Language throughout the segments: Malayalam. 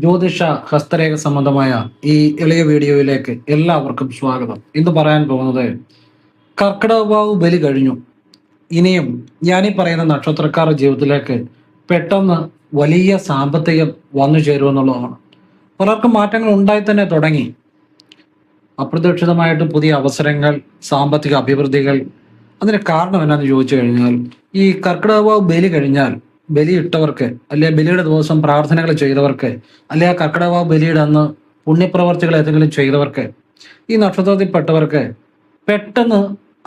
ജ്യോതിഷ ഹസ്തരേഖ സംബന്ധമായ ഈ എളിയ വീഡിയോയിലേക്ക് എല്ലാവർക്കും സ്വാഗതം. ഇന്ന് പറയാൻ പോകുന്നത് കർക്കിടകവാവ് ബലി കഴിഞ്ഞു. ഇനിയും ഞാനീ പറയുന്ന നക്ഷത്രക്കാരുടെ ജീവിതത്തിലേക്ക് പെട്ടെന്ന് വലിയ സാമ്പത്തികം വന്നു ചേരുമെന്നുള്ളതാണ്. പലർക്കും മാറ്റങ്ങൾ ഉണ്ടായി തന്നെ തുടങ്ങി. അപ്രതീക്ഷിതമായിട്ട് പുതിയ അവസരങ്ങൾ, സാമ്പത്തിക അഭിവൃദ്ധികൾ. അതിന് കാരണം എന്നാന്ന് ചോദിച്ചു കഴിഞ്ഞാൽ, ഈ കർക്കിടകവാവ് ബലി കഴിഞ്ഞാൽ ബലിയിട്ടവർക്ക്, അല്ലെ ബലിയുടെ ദിവസം പ്രാർത്ഥനകൾ ചെയ്തവർക്ക്, അല്ലെ ആ കർക്കിടകവാവ് ബലിയുടെ അന്ന് പുണ്യപ്രവർത്തികൾ ഏതെങ്കിലും ചെയ്തവർക്ക്, ഈ നക്ഷത്രത്തിൽപ്പെട്ടവർക്ക് പെട്ടെന്ന്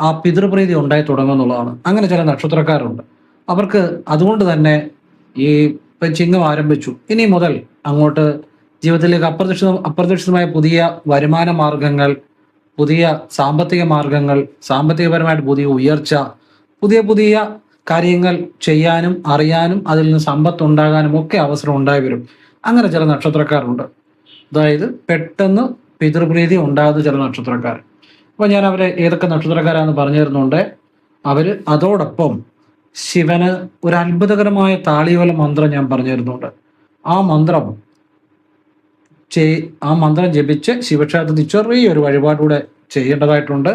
ആ പിതൃപ്രീതി ഉണ്ടായി തുടങ്ങുമെന്നുള്ളതാണ്. അങ്ങനെ ചില നക്ഷത്രക്കാരുണ്ട്. അവർക്ക് അതുകൊണ്ട് തന്നെ ഈ ചിങ്ങം ആരംഭിച്ചു, ഇനി മുതൽ അങ്ങോട്ട് ജീവിതത്തിലേക്ക് അപ്രതീക്ഷിതമായ പുതിയ വരുമാന മാർഗങ്ങൾ, പുതിയ സാമ്പത്തിക മാർഗങ്ങൾ, സാമ്പത്തികപരമായിട്ട് പുതിയ ഉയർച്ച, പുതിയ പുതിയ കാര്യങ്ങൾ ചെയ്യാനും അറിയാനും അതിൽ നിന്ന് സമ്പത്ത് ഉണ്ടാകാനും ഒക്കെ അവസരം ഉണ്ടായി വരും. അങ്ങനെ ചില നക്ഷത്രക്കാരുണ്ട്. അതായത് പെട്ടെന്ന് പിതൃപ്രീതി ഉണ്ടാകുന്ന ചില നക്ഷത്രക്കാർ. അപ്പോൾ ഞാൻ അവരെ ഏതൊക്കെ നക്ഷത്രക്കാരാണെന്ന് പറഞ്ഞു തരുന്നുണ്ട്. അവര് അതോടൊപ്പം ശിവന് ഒരു അത്ഭുതകരമായ താളിയോല മന്ത്രം ഞാൻ പറഞ്ഞു തരുന്നുണ്ട്. ആ മന്ത്രം ജപിച്ച് ശിവക്ഷേത്രത്തിൽ ചെറിയൊരു വഴിപാടുകൂടെ ചെയ്യേണ്ടതായിട്ടുണ്ട്.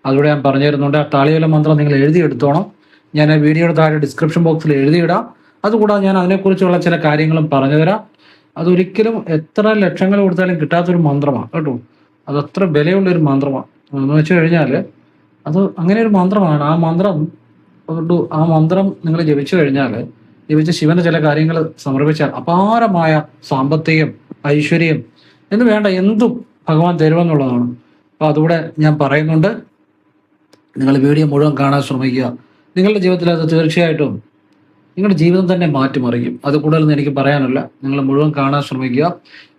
അതിലൂടെ ഞാൻ പറഞ്ഞു തരുന്നുണ്ട്. ആ താളിയോല മന്ത്രം നിങ്ങൾ എഴുതിയെടുത്തോണം. ഞാൻ വീഡിയോയുടെ താഴെ ഡിസ്ക്രിപ്ഷൻ ബോക്സിൽ എഴുതിയിടാം. അതുകൂടാതെ ഞാൻ അതിനെക്കുറിച്ചുള്ള ചില കാര്യങ്ങളും പറഞ്ഞുതരാം. അതൊരിക്കലും എത്ര ലക്ഷങ്ങൾ കൊടുത്താലും കിട്ടാത്തൊരു മന്ത്രമാണ് കേട്ടോ. അതത്ര വിലയുള്ളൊരു മന്ത്രമാണ്. എന്ന് വെച്ച് കഴിഞ്ഞാൽ അത് അങ്ങനെ ഒരു മന്ത്രമാണ്. ആ മന്ത്രം നിങ്ങൾ ജപിച്ചു കഴിഞ്ഞാൽ, ജപിച്ച് ശിവന് ചില കാര്യങ്ങൾ സമർപ്പിച്ചാൽ അപാരമായ സാമ്പത്തികം, ഐശ്വര്യം എന്ന് വേണ്ട എന്തും ഭഗവാൻ തരുമെന്നുള്ളതാണ്. അപ്പൊ അതുകൂടെ ഞാൻ പറയുന്നുണ്ട്. നിങ്ങൾ വീഡിയോ മുഴുവൻ കാണാൻ ശ്രമിക്കുക. നിങ്ങളുടെ ജീവിതത്തിൽ അത് തീർച്ചയായിട്ടും നിങ്ങളുടെ ജീവിതം തന്നെ മാറ്റിമറിക്കും. അത് കൂടുതലൊന്നും എനിക്ക് പറയാനല്ല. നിങ്ങൾ മുഴുവൻ കാണാൻ ശ്രമിക്കുക.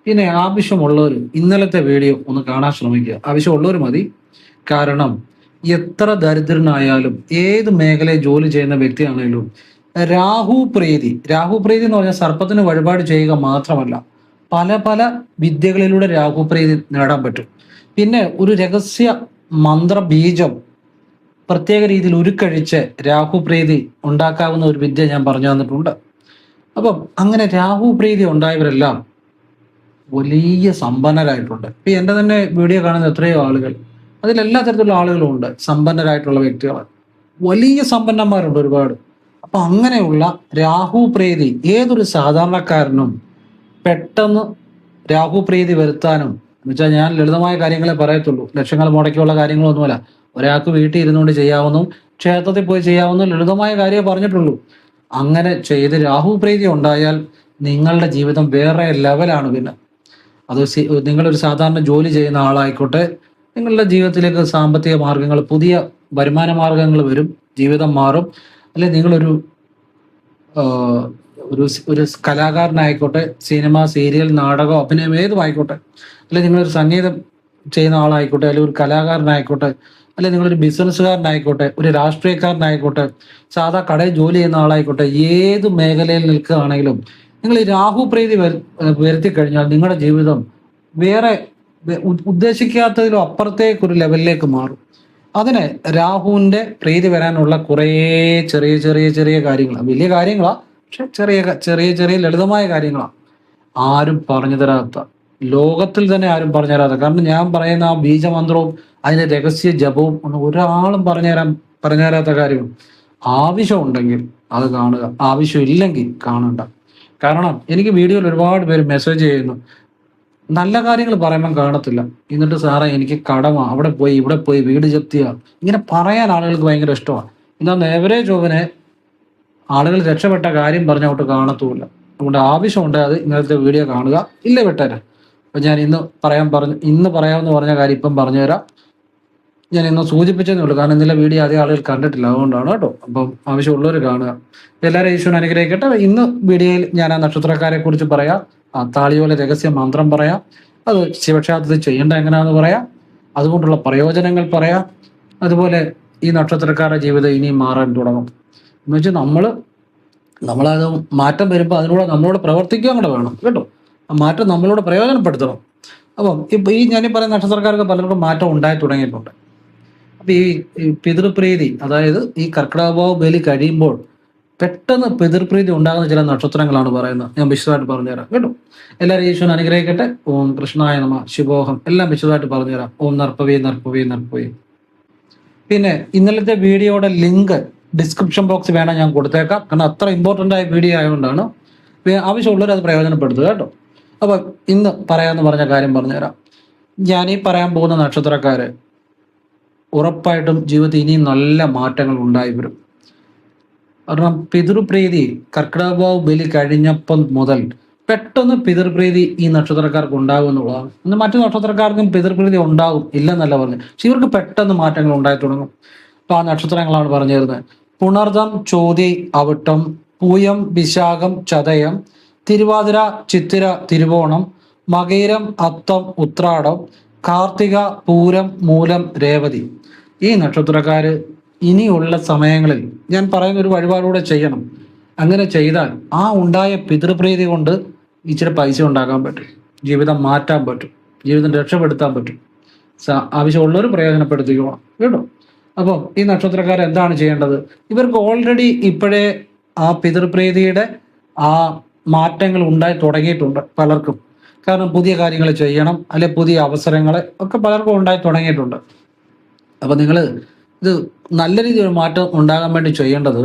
പിന്നെ ആവശ്യമുള്ളവർ ഇന്നലത്തെ വീഡിയോ ഒന്ന് കാണാൻ ശ്രമിക്കുക. ആവശ്യമുള്ളവർ മതി. കാരണം എത്ര ദരിദ്രനായാലും ഏത് മേഖലയിൽ ജോലി ചെയ്യുന്ന വ്യക്തിയാണെങ്കിലും രാഹു പ്രീതി എന്ന് പറഞ്ഞാൽ സർപ്പത്തിന് വഴിപാട് ചെയ്യുക മാത്രമല്ല, പല പല വിദ്യകളിലൂടെ രാഹു പ്രീതി നേടാൻ പറ്റും. പിന്നെ ഒരു രഹസ്യ മന്ത്രബീജം പ്രത്യേക രീതിയിൽ ഉരുക്കഴിച്ച് രാഹുപ്രീതി ഉണ്ടാക്കാവുന്ന ഒരു വിദ്യ ഞാൻ പറഞ്ഞു തന്നിട്ടുണ്ട്. അപ്പം അങ്ങനെ രാഹുപ്രീതി ഉണ്ടായവരെല്ലാം വലിയ സമ്പന്നരായിട്ടുണ്ട്. ഇപ്പൊ എൻ്റെ തന്നെ വീഡിയോ കാണുന്ന എത്രയോ ആളുകൾ, അതിലെല്ലാ തരത്തിലുള്ള ആളുകളും ഉണ്ട്. സമ്പന്നരായിട്ടുള്ള വ്യക്തികൾ, വലിയ സമ്പന്നന്മാരുണ്ട് ഒരുപാട്. അപ്പൊ അങ്ങനെയുള്ള രാഹുപ്രീതി ഏതൊരു സാധാരണക്കാരനും പെട്ടെന്ന് രാഹുപ്രീതി വരുത്താനും, എന്ന് വെച്ചാൽ ഞാൻ ലളിതമായ കാര്യങ്ങളെ പറയത്തുള്ളൂ, ലക്ഷങ്ങൾ മുടക്കിയുള്ള കാര്യങ്ങളൊന്നുമല്ല. ഒരാൾക്ക് വീട്ടിൽ ഇരുന്നുകൊണ്ട് ചെയ്യാവുന്നു, ക്ഷേത്രത്തിൽ പോയി ചെയ്യാവുന്ന ലളിതമായ കാര്യമേ പറഞ്ഞിട്ടുള്ളൂ. അങ്ങനെ ചെയ്ത് രാഹുപ്രീതി ഉണ്ടായാൽ നിങ്ങളുടെ ജീവിതം വേറെ ലെവലാണ്. പിന്നെ അത് നിങ്ങളൊരു സാധാരണ ജോലി ചെയ്യുന്ന ആളായിക്കോട്ടെ, നിങ്ങളുടെ ജീവിതത്തിലേക്ക് സാമ്പത്തിക മാർഗങ്ങൾ, പുതിയ വരുമാന മാർഗങ്ങൾ വരും, ജീവിതം മാറും. അല്ലെ നിങ്ങളൊരു ഒരു ഒരു കലാകാരനായിക്കോട്ടെ, സിനിമ, സീരിയൽ, നാടകം, അഭിനയം ഏതുമായിക്കോട്ടെ, അല്ലെ നിങ്ങളൊരു സംഗീതം ചെയ്യുന്ന ആളായിക്കോട്ടെ, അല്ലെങ്കിൽ ഒരു കലാകാരനായിക്കോട്ടെ, അല്ലെ നിങ്ങളൊരു ബിസിനസ്സുകാരനായിക്കോട്ടെ, ഒരു രാഷ്ട്രീയക്കാരനായിക്കോട്ടെ, സാധാ കടയിൽ ജോലി ചെയ്യുന്ന ആളായിക്കോട്ടെ, ഏത് മേഖലയിൽ നിൽക്കുകയാണെങ്കിലും നിങ്ങൾ ഈ രാഹുപ്രീതി വരുത്തി കഴിഞ്ഞാൽ നിങ്ങളുടെ ജീവിതം വേറെ ഉദ്ദേശിക്കാത്തതിലും അപ്പുറത്തേക്ക് ഒരു ലെവലിലേക്ക് മാറും. അതിന് രാഹുവിന്റെ പ്രീതി വരാനുള്ള കുറേ ചെറിയ ചെറിയ ചെറിയ കാര്യങ്ങളാണ്. വലിയ കാര്യങ്ങളാ, പക്ഷെ ചെറിയ ചെറിയ ചെറിയ ലളിതമായ കാര്യങ്ങളാണ്. ആരും പറഞ്ഞു തരാത്ത, ലോകത്തിൽ തന്നെ ആരും പറഞ്ഞു തരാത്ത. കാരണം ഞാൻ പറയുന്ന ആ ബീജമന്ത്രവും അതിന്റെ രഹസ്യ ജപവും ഒന്നും ഒരാളും പറഞ്ഞു തരാത്ത കാര്യവും. ആവശ്യമുണ്ടെങ്കിൽ അത് കാണുക, ആവശ്യമില്ലെങ്കിൽ കാണണ്ട. കാരണം എനിക്ക് വീഡിയോയിൽ ഒരുപാട് പേര് മെസ്സേജ് ചെയ്യുന്നു, നല്ല കാര്യങ്ങൾ പറയുമ്പം കാണത്തില്ല. എന്നിട്ട് സാറേ എനിക്ക് കടമാ, അവിടെ പോയി ഇവിടെ പോയി വീട് ജപ്തിയാ, ഇങ്ങനെ പറയാൻ ആളുകൾക്ക് ഭയങ്കര ഇഷ്ടമാണ്. എന്നാൽ ഏവറേജ് ജോബിനെ ആളുകൾ രക്ഷപ്പെട്ട കാര്യം പറഞ്ഞോട്ട് കാണത്തുമില്ല. അതുകൊണ്ട് ആവശ്യമുണ്ട് അത് ഇന്നത്തെ വീഡിയോ കാണുക. ഇല്ല വിട്ടേരെ. അപ്പം ഞാൻ ഇന്ന് പറയാമെന്ന് പറഞ്ഞ കാര്യം ഇപ്പം പറഞ്ഞുതരാം. ഞാൻ ഇന്ന് സൂചിപ്പിച്ചതേ ഉള്ളൂ. കാരണം ഇന്നലെ വീഡിയോ ആദ്യം ആളുകൾ കണ്ടിട്ടില്ല, അതുകൊണ്ടാണ് കേട്ടോ. അപ്പം ആവശ്യമുള്ളവർ കാണുക. എല്ലാവരും ഈശ്വരൻ അനുഗ്രഹിക്കട്ടെ. ഇന്ന് വീഡിയോയിൽ ഞാൻ ആ നക്ഷത്രക്കാരെ കുറിച്ച് പറയാം. ആ താളിയോല രഹസ്യ മന്ത്രം പറയാം. അത് ശിവക്ഷേത്രത്തിൽ ചെയ്യേണ്ട എങ്ങനെയാണെന്ന് പറയാം. അതുകൊണ്ടുള്ള പ്രയോജനങ്ങൾ പറയാം. അതുപോലെ ഈ നക്ഷത്രക്കാരുടെ ജീവിതം ഇനിയും മാറാൻ തുടങ്ങും. എന്ന് വെച്ചാൽ നമ്മളത് മാറ്റം വരുമ്പോൾ അതിനൂടെ നമ്മളോട് പ്രവർത്തിക്കുക കൂടെ വേണം കേട്ടോ. ആ മാറ്റം നമ്മളോട് പ്രയോജനപ്പെടുത്തണം. അപ്പം ഈ ഞാനീ പറയുന്ന നക്ഷത്രക്കാർക്ക് പലർക്കും മാറ്റം ഉണ്ടായി തുടങ്ങിയിട്ടുണ്ട്. അപ്പൊ ഈ പിതൃപ്രീതി, അതായത് ഈ കർക്കിടകവാവ് ബലി കഴിയുമ്പോൾ പെട്ടെന്ന് പിതൃപ്രീതി ഉണ്ടാകുന്ന ചില നക്ഷത്രങ്ങളാണ് പറയുന്നത്. ഞാൻ വിശദമായിട്ട് പറഞ്ഞുതരാം കേട്ടോ. എല്ലാവരും ഈശ്വരൻ അനുഗ്രഹിക്കട്ടെ. ഓം കൃഷ്ണായ നമ, ശിവോഹം എല്ലാം വിശദമായിട്ട് പറഞ്ഞുതരാം. ഓം നർപ്പവി നർപ്പവി നർപ്പവി. പിന്നെ ഇന്നലത്തെ വീഡിയോയുടെ ലിങ്ക് ഡിസ്ക്രിപ്ഷൻ ബോക്സ് വേണം ഞാൻ കൊടുത്തേക്കാം, കാരണം അത്ര ഇമ്പോർട്ടൻ്റ് ആയ വീഡിയോ ആയതുകൊണ്ടാണ്. ആവശ്യമുള്ളവർ അത് പ്രയോജനപ്പെടുത്തുക കേട്ടോ. അപ്പോൾ ഇന്ന് പറയാമെന്ന് പറഞ്ഞ കാര്യം പറഞ്ഞുതരാം. ഞാനീ പറയാൻ പോകുന്ന നക്ഷത്രക്കാര് ഉറപ്പായിട്ടും ജീവിതത്തിൽ ഇനിയും നല്ല മാറ്റങ്ങൾ ഉണ്ടായി വരും. കാരണം പിതൃപ്രീതി കർക്കിടകവാവ് ബലി കഴിഞ്ഞപ്പം മുതൽ പെട്ടെന്ന് പിതൃപ്രീതി ഈ നക്ഷത്രക്കാർക്ക് ഉണ്ടാകും എന്നുള്ളതാണ്. ഇന്ന് മറ്റു നക്ഷത്രക്കാർക്കും പിതൃപ്രീതി ഉണ്ടാകും ഇല്ലെന്നല്ല പറഞ്ഞു, പക്ഷെ ഇവർക്ക് പെട്ടെന്ന് മാറ്റങ്ങൾ ഉണ്ടായി തുടങ്ങും. അപ്പൊ ആ നക്ഷത്രങ്ങളാണ് പറഞ്ഞു തരുന്നത്. പുണർദം, ചോതി, അവിട്ടം, പൂയം, വിശാഖം, ചതയം, തിരുവാതിര, ചിത്തിര, തിരുവോണം, മകയിരം, അത്തം, ഉത്രാടം, കാർത്തിക, പൂരം, മൂലം, രേവതി. ഈ നക്ഷത്രക്കാര് ഇനിയുള്ള സമയങ്ങളിൽ ഞാൻ പറയുന്ന ഒരു വഴിപാടുകൂടെ ചെയ്യണം. അങ്ങനെ ചെയ്താൽ ആ ഉണ്ടായ പിതൃപ്രീതി കൊണ്ട് ഇച്ചിരി പൈസ ഉണ്ടാക്കാൻ പറ്റും, ജീവിതം മാറ്റാൻ പറ്റും, ജീവിതം രക്ഷപ്പെടുത്താൻ പറ്റും. ആവശ്യമുള്ളവർ പ്രയോജനപ്പെടുത്തിക്കോണം കേട്ടോ. അപ്പം ഈ നക്ഷത്രക്കാർ എന്താണ് ചെയ്യേണ്ടത്? ഇവർക്ക് ഓൾറെഡി ഇപ്പോഴേ ആ പിതൃപ്രീതിയുടെ ആ മാറ്റങ്ങൾ ഉണ്ടായി തുടങ്ങിയിട്ടുണ്ട് പലർക്കും. കാരണം പുതിയ കാര്യങ്ങൾ ചെയ്യണം, അല്ലെ പുതിയ അവസരങ്ങൾ ഒക്കെ പലർക്കും ഉണ്ടായി തുടങ്ങിയിട്ടുണ്ട്. അപ്പം നിങ്ങൾ ഇത് നല്ല രീതിയിൽ മാറ്റം ഉണ്ടാകാൻ വേണ്ടി ചെയ്യേണ്ടത്,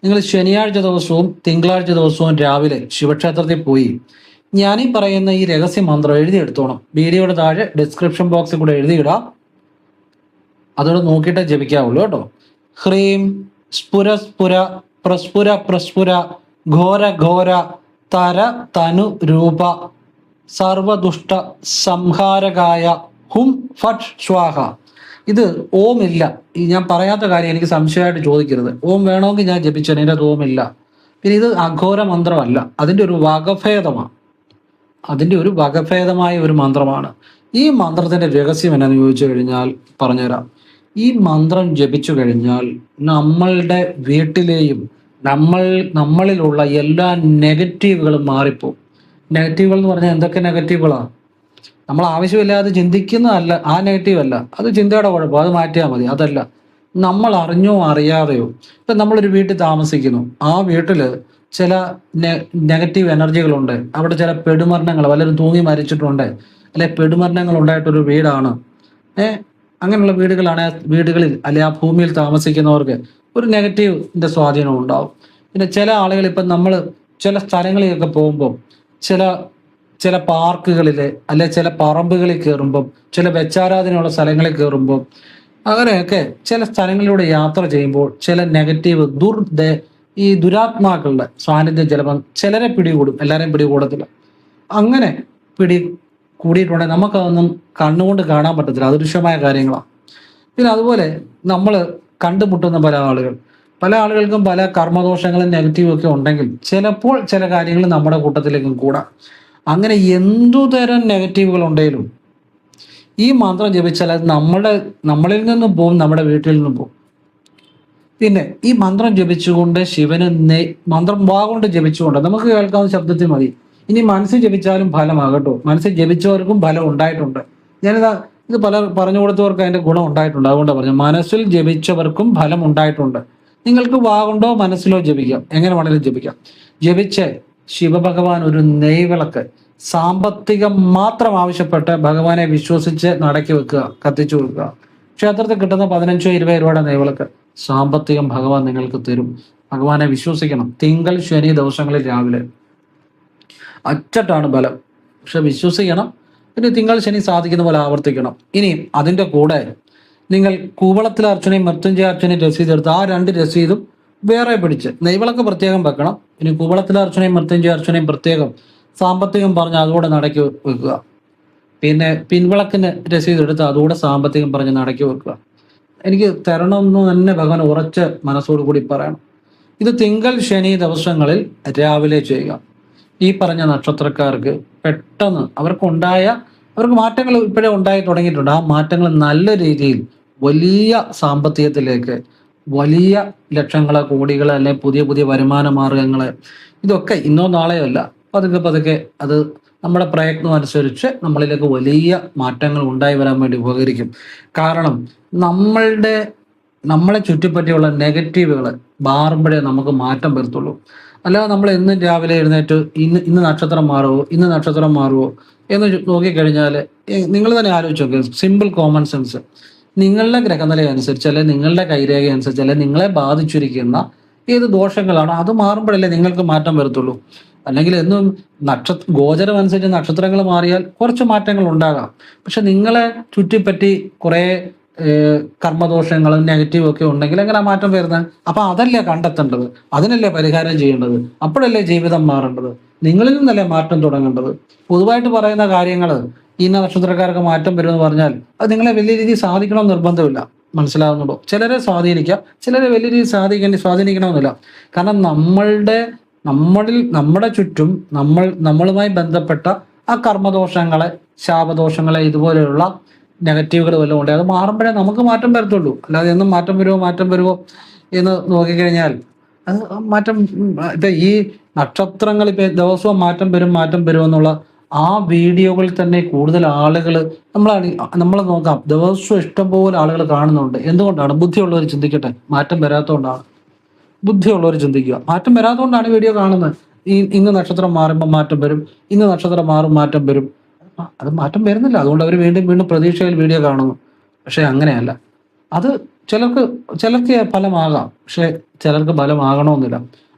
നിങ്ങൾ ശനിയാഴ്ച ദിവസവും തിങ്കളാഴ്ച ദിവസവും രാവിലെ ശിവക്ഷേത്രത്തിൽ പോയി ഞാനീ പറയുന്ന ഈ രഹസ്യ മന്ത്രം എഴുതിയെടുത്തോണം. വീഡിയോയുടെ താഴെ ഡിസ്ക്രിപ്ഷൻ ബോക്സിൽ കൂടെ എഴുതിയിടാം, അതോടെ നോക്കിയിട്ടേ ജപിക്കാവുള്ളൂ കേട്ടോ. ഹ്രീം സ്ഫുര സ്ഫുര പ്രസ്ഫുര പ്രസ്ഫുര ഘോര ഘോര തര തനു രൂപ സർവദുഷ്ട സംഹാരകായ ഹും ഫട്ട് സ്വാഹ. ഇത് ഓം ഇല്ല, ഈ ഞാൻ പറയാത്ത കാര്യം എനിക്ക് സംശയമായിട്ട് ചോദിക്കരുത്. ഓം വേണമെങ്കിൽ ഞാൻ ജപിച്ചേനെ, എൻ്റെ അത് ഓം ഇല്ല. പിന്നെ ഇത് അഘോര മന്ത്രമല്ല, അതിൻ്റെ ഒരു വകഭേദമാണ്, അതിൻ്റെ ഒരു വകഭേദമായ ഒരു മന്ത്രമാണ്. ഈ മന്ത്രത്തിൻ്റെ രഹസ്യം എന്നാന്ന് ചോദിച്ചു കഴിഞ്ഞാൽ പറഞ്ഞുതരാം. ഈ മന്ത്രം ജപിച്ചു കഴിഞ്ഞാൽ നമ്മളുടെ വീട്ടിലെയും നമ്മളിലുള്ള എല്ലാ നെഗറ്റീവുകളും മാറിപ്പോകും. നെഗറ്റീവുകൾ എന്ന് പറഞ്ഞാൽ എന്തൊക്കെ നെഗറ്റീവുകളാണ്? നമ്മൾ ആവശ്യമില്ലാതെ ചിന്തിക്കുന്നതല്ല, ആ നെഗറ്റീവ് അല്ല, അത് ചിന്തയുടെ കുഴപ്പം, അത് മാറ്റിയാൽ മതി. അതല്ല, നമ്മൾ അറിഞ്ഞോ അറിയാതെയോ ഇപ്പം നമ്മളൊരു വീട്ടിൽ താമസിക്കുന്നു, ആ വീട്ടിൽ ചില നെഗറ്റീവ് എനർജികളുണ്ട്, അവിടെ ചില പെടുമരണങ്ങൾ, വല്ലതും തൂങ്ങി മരിച്ചിട്ടുണ്ട്, അല്ലെ പെടുമരണങ്ങൾ ഉണ്ടായിട്ടൊരു വീടാണ്. അങ്ങനെയുള്ള വീടുകളിൽ അല്ലെ ആ ഭൂമിയിൽ താമസിക്കുന്നവർക്ക് ഒരു നെഗറ്റീവിൻ്റെ സ്വാധീനം ഉണ്ടാവും. പിന്നെ ചില ആളുകൾ ഇപ്പം നമ്മൾ ചില സ്ഥലങ്ങളിലൊക്കെ പോകുമ്പോൾ ചില പാർക്കുകളിൽ അല്ലെ ചില പറമ്പുകളിൽ കയറുമ്പം, ചില വെച്ചാരാധനയുള്ള സ്ഥലങ്ങളിൽ കയറുമ്പോൾ, അങ്ങനെയൊക്കെ ചില സ്ഥലങ്ങളിലൂടെ യാത്ര ചെയ്യുമ്പോൾ ചില നെഗറ്റീവ് ഈ ദുരാത്മാക്കളുടെ സാന്നിധ്യം ചിലപ്പോൾ ചിലരെ പിടികൂടും, എല്ലാവരെയും പിടികൂടത്തില്ല. അങ്ങനെ കൂടിയിട്ടുണ്ടെങ്കിൽ നമുക്കതൊന്നും കണ്ണുകൊണ്ട് കാണാൻ പറ്റത്തില്ല, അദൃശ്യമായ കാര്യങ്ങളാണ്. പിന്നെ അതുപോലെ നമ്മൾ കണ്ടുമുട്ടുന്ന പല ആളുകൾക്കും പല കർമ്മദോഷങ്ങളും നെഗറ്റീവും ഒക്കെ ഉണ്ടെങ്കിൽ ചിലപ്പോൾ ചില കാര്യങ്ങൾ നമ്മുടെ കൂട്ടത്തിലേക്കും കൂടാം. അങ്ങനെ എന്തുതരം നെഗറ്റീവുകൾ ഉണ്ടെങ്കിലും ഈ മന്ത്രം ജപിച്ചാൽ അത് നമ്മളിൽ നിന്നും പോകും, നമ്മുടെ വീട്ടിൽ നിന്നും പോകും. പിന്നെ ഈ മന്ത്രം ജപിച്ചുകൊണ്ട് ശിവന് മന്ത്രം വാഗൊണ്ട് ജപിച്ചുകൊണ്ട് നമുക്ക് കേൾക്കാവുന്ന ശബ്ദത്തിൽ മതി. ഇനി മനസ്സിൽ ജപിച്ചാലും ഫലമാകട്ടോ, മനസ്സിൽ ജപിച്ചവർക്കും ഫലം ഉണ്ടായിട്ടുണ്ട്. ഇത് പറഞ്ഞു കൊടുത്തവർക്ക് അതിന്റെ ഗുണം ഉണ്ടായിട്ടുണ്ട്, അതുകൊണ്ടാണ് പറഞ്ഞു മനസ്സിൽ ജപിച്ചവർക്കും ഫലം ഉണ്ടായിട്ടുണ്ട്. നിങ്ങൾക്ക് വാഗൊണ്ടോ മനസ്സിലോ ജപിക്കാം, എങ്ങനെ വേണമെങ്കിലും ജപിക്കാം. ജപിച്ച് ശിവഭഗവാൻ ഒരു നെയ്വിളക്ക് സാമ്പത്തികം മാത്രം ആവശ്യപ്പെട്ട് ഭഗവാനെ വിശ്വസിച്ച് നടക്കി വെക്കുക, കത്തിച്ചു വെക്കുക. ക്ഷേത്രത്തിൽ കിട്ടുന്ന 15-20 രൂപയുടെ നെയ്വിളക്ക് സാമ്പത്തികം ഭഗവാൻ നിങ്ങൾക്ക് തരും. ഭഗവാനെ വിശ്വസിക്കണം. തിങ്കൾ ശനി ദിവസങ്ങളിൽ രാവിലെ അച്ചട്ടാണ് ബലം, പക്ഷെ വിശ്വസിക്കണം. പിന്നെ തിങ്കൾ ശനി സാധിക്കുന്ന പോലെ ആവർത്തിക്കണം. ഇനി അതിൻ്റെ കൂടെ നിങ്ങൾ കൂവളത്തിലെ അർച്ചനയും മൃത്യുഞ്ജയ അർച്ചനയും രസീത് എടുത്ത് ആ 2 രസീതും വേറെ പിടിച്ച് നെയ്വിളക്ക് പ്രത്യേകം വെക്കണം. ഇനി കൂവളത്തിലെ അർച്ചനയും മൃത്യുഞ്ജയ അർച്ചനയും പ്രത്യേകം സാമ്പത്തികം പറഞ്ഞ് അതുകൂടെ നടക്കി വെക്കുക. പിന്നെ പിൻവിളക്കിന് രസീത് എടുത്ത് അതുകൂടെ സാമ്പത്തികം പറഞ്ഞ് നടക്കി വെക്കുക. എനിക്ക് തരണമെന്ന് തന്നെ ഭഗവാൻ ഉറച്ച മനസ്സോടുകൂടി പറയണം. ഇത് തിങ്കൾ ശനി ദിവസങ്ങളിൽ രാവിലെ ചെയ്യുക. ഈ പറഞ്ഞ നക്ഷത്രക്കാർക്ക് പെട്ടെന്ന് അവർക്ക് മാറ്റങ്ങൾ ഇപ്പോഴേ ഉണ്ടായി തുടങ്ങിയിട്ടുണ്ട്. ആ മാറ്റങ്ങൾ നല്ല രീതിയിൽ വലിയ സാമ്പത്തികത്തിലേക്ക്, വലിയ ലക്ഷങ്ങളെ കോടികളെ അല്ലെങ്കിൽ പുതിയ പുതിയ വരുമാന മാർഗങ്ങളെ, ഇതൊക്കെ ഇന്നോ നാളെയോ അല്ല, പതുക്കെ അത് നമ്മുടെ പ്രയത്നം അനുസരിച്ച് നമ്മളിലേക്ക് വലിയ മാറ്റങ്ങൾ ഉണ്ടായി വരാൻ വേണ്ടി ഉപകരിക്കും. കാരണം നമ്മളെ ചുറ്റിപ്പറ്റിയുള്ള നെഗറ്റീവുകൾ മാറുമ്പോഴേ നമുക്ക് മാറ്റം വരത്തുള്ളൂ. അല്ലാതെ നമ്മൾ എന്നും രാവിലെ എഴുന്നേറ്റ് ഇന്ന് നക്ഷത്രം മാറുമോ, ഇന്ന് നക്ഷത്രം മാറുമോ എന്ന് നോക്കിക്കഴിഞ്ഞാൽ നിങ്ങൾ തന്നെ ആലോചിച്ച് നോക്കുക. Simple common sense. നിങ്ങളുടെ ഗ്രഹനില അനുസരിച്ച്, അല്ലെ നിങ്ങളുടെ കൈരേഖ അനുസരിച്ച്, അല്ലെ നിങ്ങളെ ബാധിച്ചിരിക്കുന്ന ഏത് ദോഷങ്ങളാണോ അത് മാറുമ്പോഴല്ലേ നിങ്ങൾക്ക് മാറ്റം വരത്തുള്ളൂ. അല്ലെങ്കിൽ എന്നും ഗോചരം അനുസരിച്ച് നക്ഷത്രങ്ങൾ മാറിയാൽ കുറച്ച് മാറ്റങ്ങൾ ഉണ്ടാകാം. പക്ഷെ നിങ്ങളെ ചുറ്റിപ്പറ്റി കുറേ കർമ്മദോഷങ്ങളും നെഗറ്റീവും ഒക്കെ ഉണ്ടെങ്കിൽ എങ്ങനെ മാറ്റം വരുന്നത്? അപ്പൊ അതല്ലേ കണ്ടെത്തേണ്ടത്, അതിനല്ലേ പരിഹാരം ചെയ്യേണ്ടത്, അപ്പോഴല്ലേ ജീവിതം മാറേണ്ടത്, നിങ്ങളിൽ നിന്നല്ലേ മാറ്റം തുടങ്ങേണ്ടത്. പൊതുവായിട്ട് പറയുന്ന കാര്യങ്ങൾ ഇന്ന നക്ഷത്രക്കാർക്ക് മാറ്റം വരുമെന്ന് പറഞ്ഞാൽ അത് നിങ്ങളെ വലിയ രീതിയിൽ സാധിക്കണമെന്ന് നിർബന്ധമില്ല. മനസ്സിലാവുന്നുണ്ടോ? ചിലരെ സ്വാധീനിക്കാം, ചിലരെ വലിയ രീതിയിൽ സ്വാധീനിക്കണമെന്നില്ല. കാരണം നമ്മുടെ ചുറ്റും നമ്മളുമായി ബന്ധപ്പെട്ട ആ കർമ്മദോഷങ്ങളെ, ശാപദോഷങ്ങളെ, ഇതുപോലെയുള്ള നെഗറ്റീവുകൾ വല്ലതും ഉണ്ട്, അത് മാറുമ്പോഴേ നമുക്ക് മാറ്റം വരത്തുള്ളൂ. അല്ലാതെ എന്നും മാറ്റം വരുമോ എന്ന് നോക്കിക്കഴിഞ്ഞാൽ അത് മാറ്റം ഇപ്പൊ ഈ നക്ഷത്രങ്ങൾ ഇപ്പൊ ദിവസവും മാറ്റം വരും എന്നുള്ള ആ വീഡിയോകളിൽ തന്നെ കൂടുതൽ ആളുകൾ നമ്മൾ നോക്കാം, ദിവസവും ഇഷ്ടംപോലെ ആളുകൾ കാണുന്നുണ്ട്. എന്തുകൊണ്ടാണ്? ബുദ്ധിയുള്ളവർ ചിന്തിക്കട്ടെ, മാറ്റം വരാത്തതുകൊണ്ടാണ്. ബുദ്ധിയുള്ളവർ ചിന്തിക്കുക, മാറ്റം വരാത്തതുകൊണ്ടാണ് വീഡിയോ കാണുന്നത്. ഇന്ന് നക്ഷത്രം മാറുമ്പോൾ മാറ്റം വരും, ഇന്ന് നക്ഷത്രം മാറ്റം വരും. അത് മാറ്റം വരുന്നില്ല, അതുകൊണ്ട് അവർ വീണ്ടും പ്രതീക്ഷയിൽ വീഡിയോ കാണുന്നു. പക്ഷെ അങ്ങനെയല്ല. അത് ചിലർക്ക് ഫലമാകാം, പക്ഷെ ചിലർക്ക് ഫലമാകണമെന്നില്ല.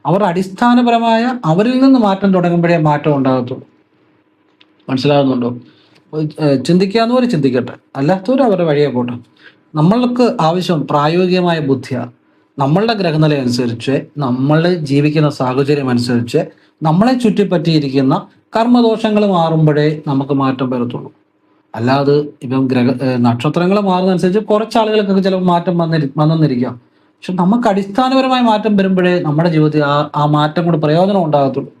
അവർ അടിസ്ഥാനപരമായ അവരിൽ നിന്ന് മാറ്റം തുടങ്ങുമ്പോഴേ മാറ്റം ഉണ്ടാകത്തുള്ളൂ. മനസ്സിലാകുന്നുണ്ടോ? ചിന്തിക്കാവുന്നവർ ചിന്തിക്കട്ടെ, അല്ലാത്തവർ അവരുടെ വഴിയെ പോട്ടെ. നമ്മൾക്ക് ആവശ്യം പ്രായോഗികമായ ബുദ്ധിയാണ്. നമ്മളുടെ ഗ്രഹനില അനുസരിച്ച്, നമ്മൾ ജീവിക്കുന്ന സാഹചര്യം അനുസരിച്ച്, നമ്മളെ ചുറ്റിപ്പറ്റിയിരിക്കുന്ന കർമ്മദോഷങ്ങൾ മാറുമ്പോഴേ നമുക്ക് മാറ്റം വരത്തുള്ളൂ. അല്ലാതെ ഇപ്പം നക്ഷത്രങ്ങൾ മാറുന്നതനുസരിച്ച് കുറച്ച് ആളുകൾക്കൊക്കെ ചിലപ്പോൾ മാറ്റം വന്നെന്നിരിക്കാം. പക്ഷെ നമുക്ക് അടിസ്ഥാനപരമായ മാറ്റം വരുമ്പോഴേ നമ്മുടെ ജീവിതത്തിൽ ആ മാറ്റം കൊണ്ട് പ്രയോജനം ഉണ്ടാകത്തുള്ളൂ.